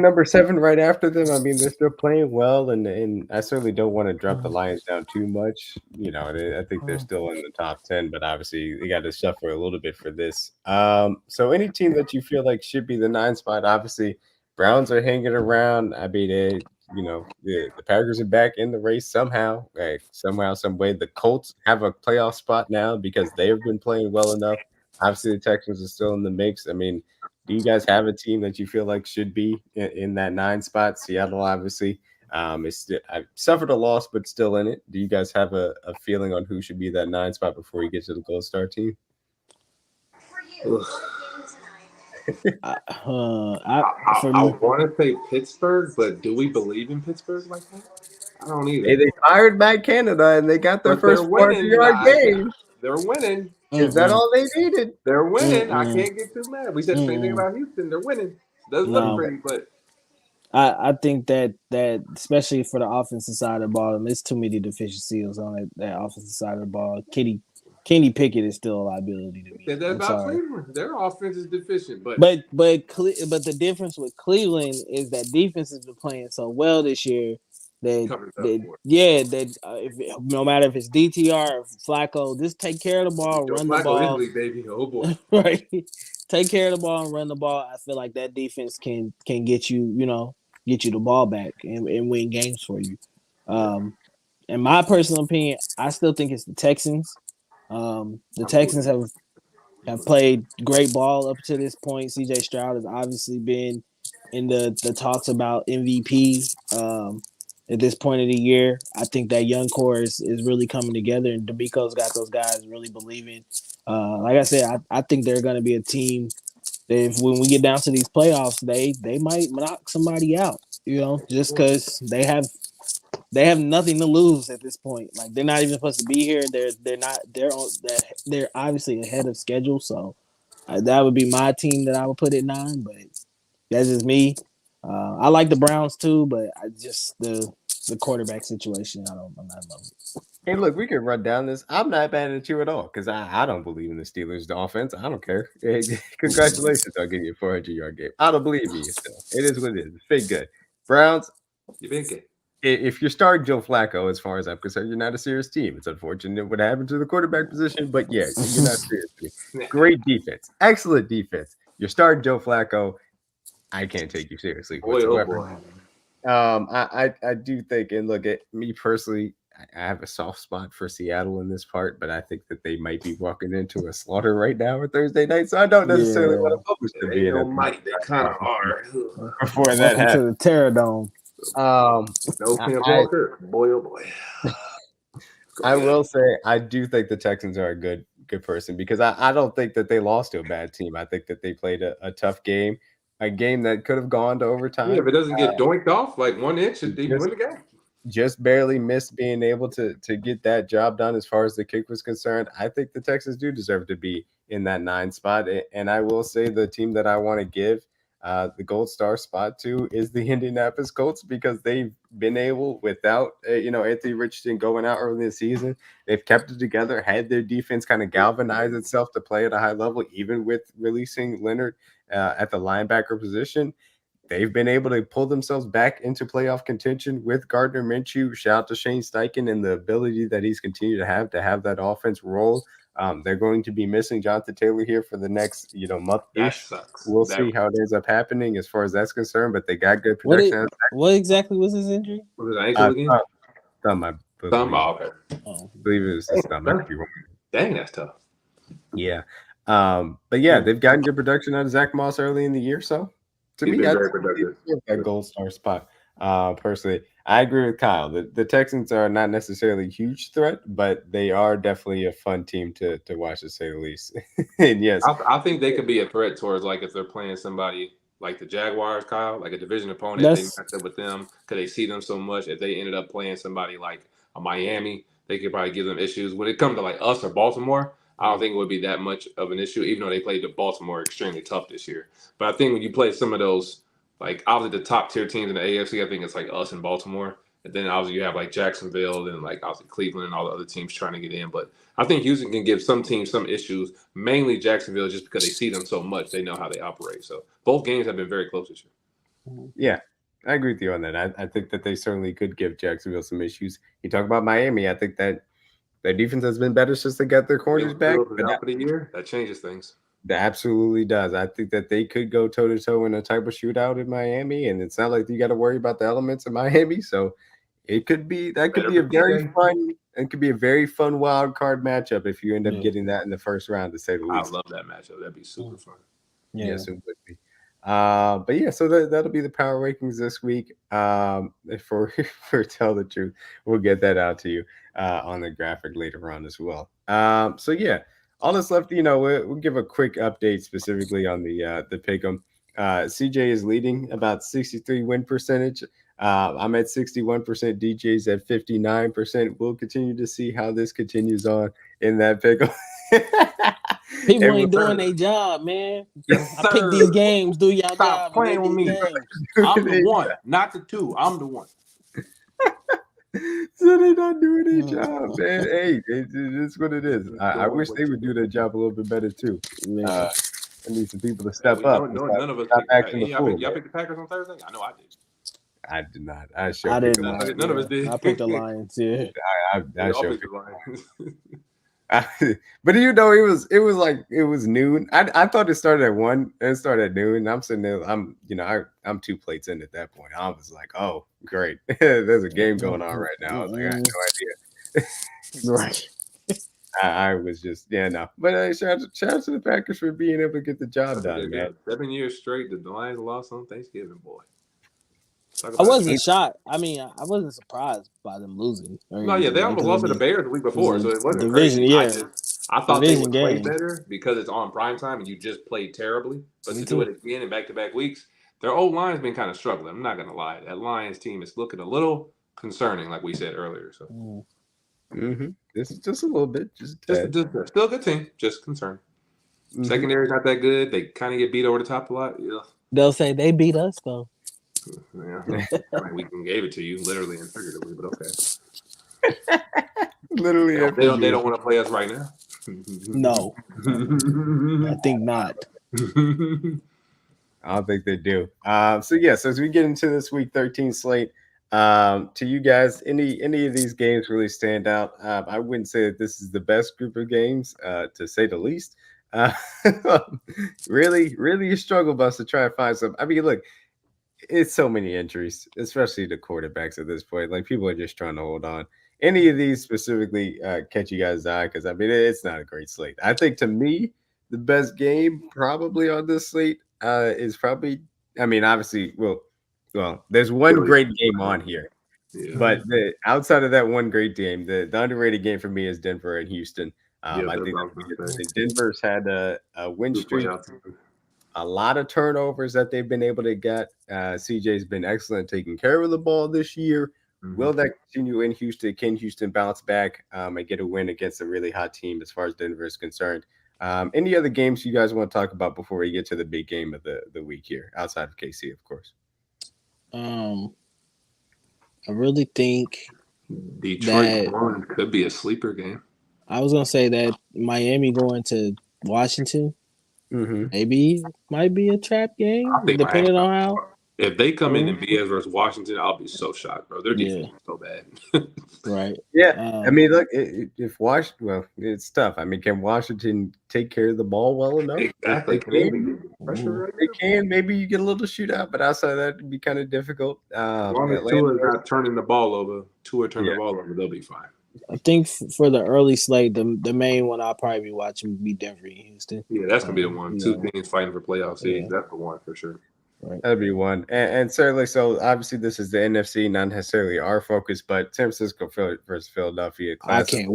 number 7 right after them. I mean, they're still playing well, and I certainly don't want to drop the Lions down too much. I think they're still in the top 10, but obviously they got to suffer a little bit for this. So any team that you feel like should be the 9 spot, obviously Browns are hanging around. I mean, the Packers are back in the race somehow, some way. The Colts have a playoff spot now because they've been playing well enough. Obviously, the Texans are still in the mix. I mean, do you guys have a team that you feel like should be in that 9 spot? Seattle, obviously, I suffered a loss, but still in it. Do you guys have a feeling on who should be that 9 spot before you get to the Gold Star team? I want to say Pittsburgh, but do we believe in Pittsburgh like that? I don't either. Hey, they fired Matt Canada, and they got their first 400-yard game. They're winning. Is that all they needed? They're winning. I can't get too mad. We said the same thing about Houston. They're winning. Doesn't look pretty, but I think that especially for the offensive side of the ball, there's too many deficiencies on that offensive side of the ball. Kenny Pickett is still a liability to me. Said that about Cleveland. Their offense is deficient, but the difference with Cleveland is that defense has been playing so well this year. No matter if it's DTR or Flacco, just take care of the ball, run the ball. Italy, baby. Oh boy. Right. Take care of the ball and run the ball. I feel like that defense can get you, get you the ball back and win games for you. In my personal opinion, I still think it's the Texans. The Texans have played great ball up to this point. CJ Stroud has obviously been in the talks about MVP. At this point of the year, I think that young core is really coming together, and DeMeco's got those guys really believing. Like I said, I think they're going to be a team that when we get down to these playoffs, they might knock somebody out, just because they have nothing to lose at this point. Like, they're not even supposed to be here. They're obviously ahead of schedule, so that would be my team that I would put at 9. But that's just me. I like the Browns too, but I just the quarterback situation. I'm not loving it. Hey, look, we can run down this. I'm not mad at you at all because I don't believe in the Steelers' offense. I don't care. Hey, congratulations on getting your 400-yard game. I don't believe in you still. It is what it is. It's been good. Browns, You big kid. If you're starting Joe Flacco, as far as I'm concerned, you're not a serious team. It's unfortunate what happened to the quarterback position, but yeah, you're not serious team. Great defense, excellent defense. You're starting Joe Flacco. I can't take you seriously Boy, oh whatsoever. boy. I do think, and look at me personally, I have a soft spot for Seattle in this part, but I think that they might be walking into a slaughter right now on Thursday night. So I don't necessarily want to publish them They being don't might. They kind of are. before that Welcome happens. to the Terror Dome. No Cam Walker. Boy, oh boy. I will say I do think the Texans are a good person because I don't think that they lost to a bad team. I think that they played a tough game, a game that could have gone to overtime. Yeah, if it doesn't get doinked off like 1 inch, they win the game. Just barely missed being able to get that job done as far as the kick was concerned. I think the Texans do deserve to be in that 9 spot. And I will say the team that I want to give the gold star spot to is the Indianapolis Colts because they've been able, without Anthony Richardson going out early in the season, they've kept it together, had their defense kind of galvanize itself to play at a high level, even with releasing Leonard at the linebacker position. They've been able to pull themselves back into playoff contention with Gardner Minshew. Shout out to Shane Steichen and the ability that he's continued to have that offense roll. They're going to be missing Jonathan Taylor here for the next month. That sucks. We'll see how it ends up happening as far as that's concerned, but they got good protection. What exactly was his injury? Was it ankle again? Thumb, I believe it was his thumb. I could be wrong. Dang, that's tough. Yeah. But yeah, they've gotten good production out of Zach Moss early in the year, so to me, that's that gold star spot. Personally, I agree with Kyle. The Texans are not necessarily a huge threat, but they are definitely a fun team to watch, to say the least. And yes, I think they could be a threat towards like if they're playing somebody like the Jaguars, Kyle, like a division opponent. They match up with them because they see them so much. If they ended up playing somebody like a Miami, they could probably give them issues. When it comes to like us or Baltimore, I don't think it would be that much of an issue, even though they played the Baltimore extremely tough this year. But I think when you play some of those, like obviously the top tier teams in the AFC, I think it's like us and Baltimore. And then obviously you have like Jacksonville and like obviously Cleveland and all the other teams trying to get in. But I think Houston can give some teams some issues, mainly Jacksonville, just because they see them so much. They know how they operate. So both games have been very close this year. Yeah, I agree with you on that. I think that they certainly could give Jacksonville some issues. You talk about Miami. I think that their defense has been better since they got their corners back. But for the year, that changes things. That absolutely does. I think that they could go toe-to-toe in a type of shootout in Miami, and it's not like you got to worry about the elements in Miami. So it could be a very fun wild card matchup if you end up getting that in the first round, to say the least. I love that matchup. That'd be super fun. Yes, it would be. But yeah, so that'll be the power rankings this week. For tell the truth, we'll get that out to you on the graphic later on as well. So yeah, all that's left, we'll give a quick update specifically on the pick'em. CJ is leading about 63 win percentage. I'm at 61%. DJ's at 59%. We'll continue to see how this continues on in that pick'em. People ain't doing their job, man. Yes, I pick these games. Do y'all stop job? playing with me? I'm the one, not the two. I'm the one. So they're not doing their job, man. Hey, it's what it is. I wish they would do their job a little bit better too. I need some people to step up. None of us picked the Packers on Thursday. I know I did. I did not. I didn't. None of us did. I picked the Lions. Yeah, I showed the Lions. But it was noon. I thought it started at 1 and it started at noon. I'm sitting there, I'm 2 plates in at that point. I was like, oh great. There's a game going on right now. I was like, I had no idea. Right. I was just no. But shout out to the Packers for being able to get the job done, man. 7 years straight the Lions lost on Thanksgiving, boy. I wasn't shocked. I mean, I wasn't surprised by them losing. No, yeah, they almost lost to the Bears the week before, so it wasn't division. Crazy. Yeah, I thought they would play better because it's on primetime and you just played terribly. But to do it again in back-to-back weeks, their old line's been kind of struggling. I'm not going to lie. That Lions team is looking a little concerning, like we said earlier. So, This is just a little bit. Just still a good team, just concerned. Secondary's not that good. They kind of get beat over the top a lot. Yeah. They'll say they beat us, though. Yeah, I mean, we can gave it to you literally and figuratively, but okay. Literally, they don't want to play us right now. No, I think not. I don't think they do. So as we get into this week 13 slate, To you guys, any of these games really stand out? I wouldn't say that this is the best group of games, to say the least. Uh, really a struggle bus to try and find some. I mean, look, it's so many injuries, especially the quarterbacks at this point. Like people are just trying to hold on. Any of these specifically catch you guys' eye? Because I mean, it's not a great slate. I think to me, the best game probably on this slate is probably. I mean, obviously, well, there's one Philly. great game on here, Yeah. but outside of that one great game, the underrated game for me is Denver and Houston. Yeah, I that's think what I was gonna say. Denver's had a win Good streak, playoff team. a lot of turnovers that they've been able to get. CJ's been excellent taking care of the ball this year. Mhm. Will that continue in Houston? Can Houston bounce back and get a win against a really hot team as far as Denver is concerned? Any other games you guys want to talk about before we get to the big game of the week here, outside of KC, of course? I really think Detroit that- one could be a sleeper game. I was gonna say that Miami going to Washington maybe might be a trap game, I think depending Miami- on how. If they come in and beat us versus Washington, I'll be so shocked, bro. Their defense is so bad. Right. Yeah, I mean, look, if Washington, well, it's tough. I mean, can Washington take care of the ball well enough? Exactly. They can. Maybe you get a little shootout, but outside of that, it'd be kind of difficult. As long as Tua's not turning the ball over, the ball over, they'll be fine. I think for the early slate, the main one I'll probably be watching would be Denver and Houston. Yeah, that's gonna be the one. Two Yeah. teams fighting for playoff seeds. Yeah. That's the one for sure. That'd be one, and certainly. So obviously, this is the NFC, not necessarily our focus, but San Francisco versus Philadelphia. I can't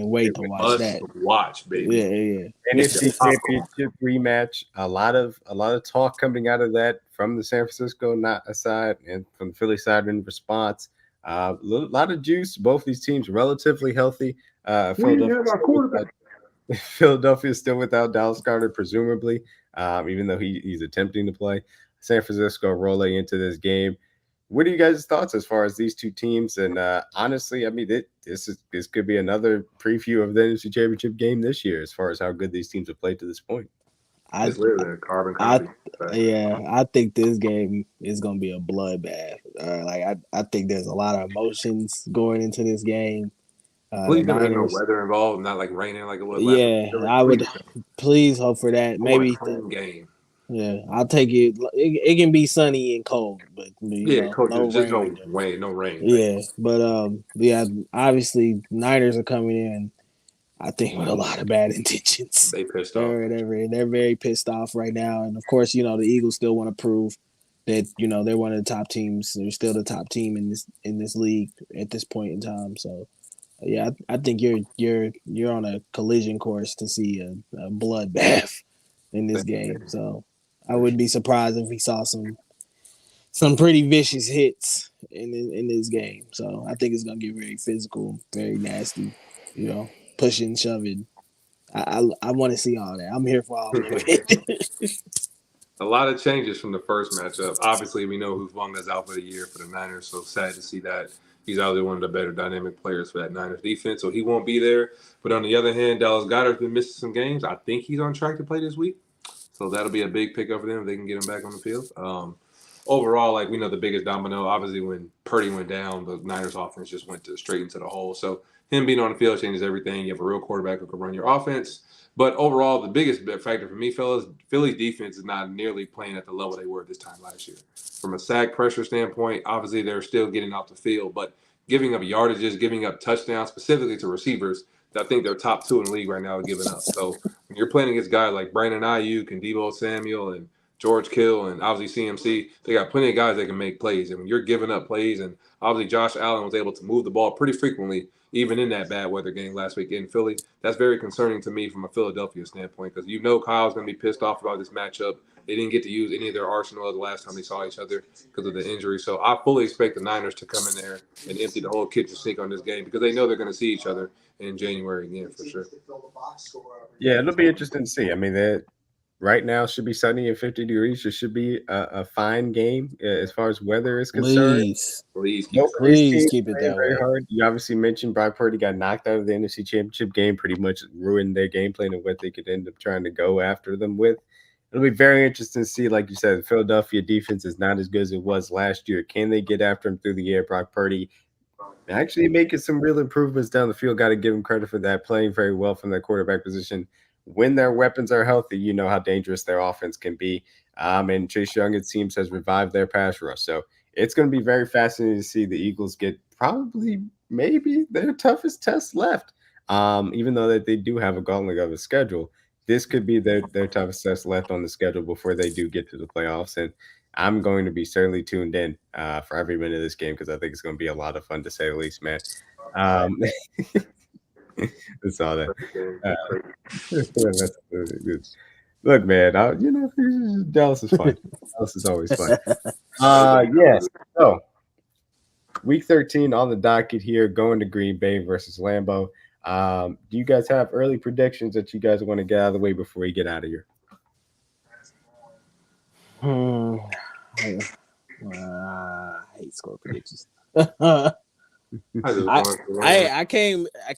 wait to watch that. Watch, baby. Yeah. NFC Championship rematch. A lot of talk coming out of that from the San Francisco side and from the Philly side in response. A lot of juice. Both these teams relatively healthy. Philadelphia is still without Dallas Goedert, presumably, even though he's attempting to play. San Francisco rolling into this game. What are you guys' thoughts as far as these two teams? And honestly, I mean, this could be another preview of the NFC Championship game this year, as far as how good these teams have played to this point. I carbon think this game is gonna be a bloodbath. I think there's a lot of emotions going into this game. Please don't have no weather involved, not like raining like it was. Yeah, I would please hope for that. Maybe game. Yeah, I'll take it. It can be sunny and cold, but coach, no just rain. no rain. Yeah, but obviously Niners are coming in. I think with a lot of bad intentions. They pissed off. They're very pissed off right now, and of course, the Eagles still want to prove that they're one of the top teams. They're still the top team in this league at this point in time. So, yeah, I think you're on a collision course to see a bloodbath in this game. So, I wouldn't be surprised if we saw some pretty vicious hits in this game. So, I think it's gonna get very physical, very nasty. Pushing, shoving. I want to see all that. I'm here for all of it. A lot of changes from the first matchup. Obviously, we know Hufanga out for the year for the Niners, so sad to see that. He's obviously one of the better dynamic players for that Niners defense, so he won't be there. But on the other hand, Dallas Goedert's been missing some games. I think he's on track to play this week, so that'll be a big pickup for them if they can get him back on the field. Overall, like we know, the biggest domino, obviously, when Purdy went down, the Niners offense just went straight into the hole. So him being on the field changes everything. You have a real quarterback who can run your offense. But overall, the biggest factor for me, fellas, Philly's defense is not nearly playing at the level they were this time last year. From a sack pressure standpoint, obviously they're still getting off the field, but giving up yardages, giving up touchdowns, specifically to receivers, I think they're top 2 in the league right now giving up. So when you're playing against guys like Brandon Ayuk and Deebo Samuel and George Kittle and obviously CMC, they got plenty of guys that can make plays. And when you're giving up plays, and obviously Josh Allen was able to move the ball pretty frequently, even in that bad weather game last week in Philly, that's very concerning to me from a Philadelphia standpoint because Kyle's going to be pissed off about this matchup. They didn't get to use any of their arsenal the last time they saw each other because of the injury. So I fully expect the Niners to come in there and empty the whole kitchen sink on this game because they know they're going to see each other in January again for sure. Yeah, it'll be interesting to see. I mean, right now should be sunny and 50 degrees. It should be a fine game as far as weather is concerned. Please keep it that very way. hard. You obviously mentioned Brock Purdy got knocked out of the NFC Championship game, pretty much ruined their game plan and what they could end up trying to go after them with. it'll be very interesting to see. Like you said, the Philadelphia defense is not as good as it was last year. Can they get after him through the air? Brock Purdy actually making some real improvements down the field. Got to give him credit for that. Playing very well from that quarterback position. When their weapons are healthy, you know how dangerous their offense can be. And Chase Young, it seems, has revived their pass rush. So it's going to be very fascinating to see the Eagles get probably maybe their toughest test left. Even though that they do have a gauntlet of a schedule, this could be their toughest test left on the schedule before they do get to the playoffs. And I'm going to be certainly tuned in for every minute of this game because I think it's going to be a lot of fun to say the least, man. That's all that. Look, man, Dallas is fun. Dallas is always fun. Yes. So, week 13 on the docket here, going to Green Bay versus Lambeau. Do you guys have early predictions that you guys want to get out of the way before we get out of here? I hate score predictions. I I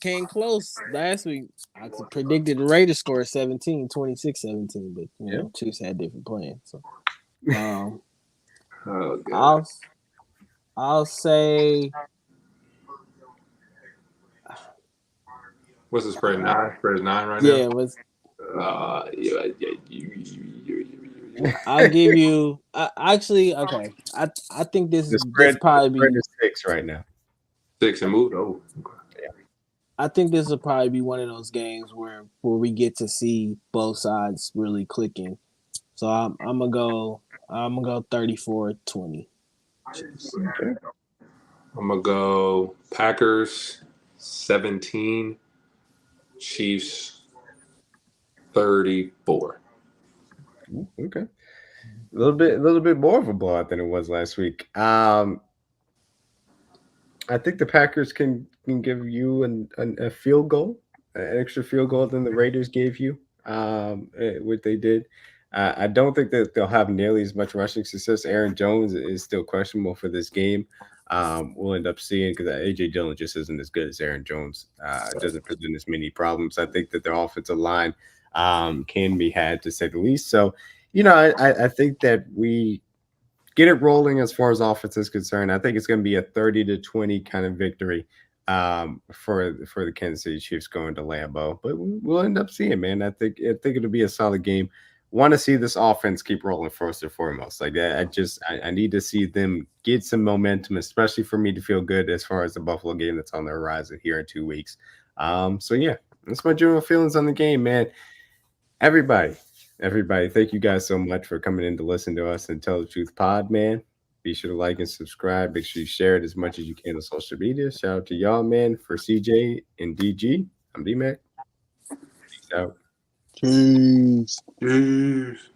came close last week. I predicted the Raiders score 26-17, but you know, Chiefs had different plans. So I'll say what's the spread? 9? Spread is 9 right yeah, now. it was I'll give you actually okay. I think this probably be 6 right now. 6 and moved. Oh, yeah. I think this will probably be one of those games where we get to see both sides really clicking. So I'm gonna go 34-20. Okay. I'm gonna go Packers 17, Chiefs 34. Okay. A little bit more of a blowout than it was last week. I think the Packers can give you a field goal, an extra field goal than the Raiders gave you. What they did. I don't think that they'll have nearly as much rushing success. Aaron Jones is still questionable for this game. We'll end up seeing because A.J. Dillon just isn't as good as Aaron Jones. Doesn't present as many problems. I think that their offensive line can be had, to say the least. So, I think that we get it rolling as far as offense is concerned. I think it's going to be a 30-20 kind of victory for the Kansas City Chiefs going to Lambeau. But we'll end up seeing, man. I think it'll be a solid game. Want to see this offense keep rolling first and foremost. Like I need to see them get some momentum, especially for me to feel good as far as the Buffalo game that's on the horizon here in 2 weeks. So yeah, that's my general feelings on the game, man. Everybody, thank you guys so much for coming in to listen to us and Tell the Truth Pod, man. Be sure to like and subscribe. Make sure you share it as much as you can on social media. Shout out to y'all, man. For CJ and DG, I'm D-Mac. Peace out. Peace. Peace.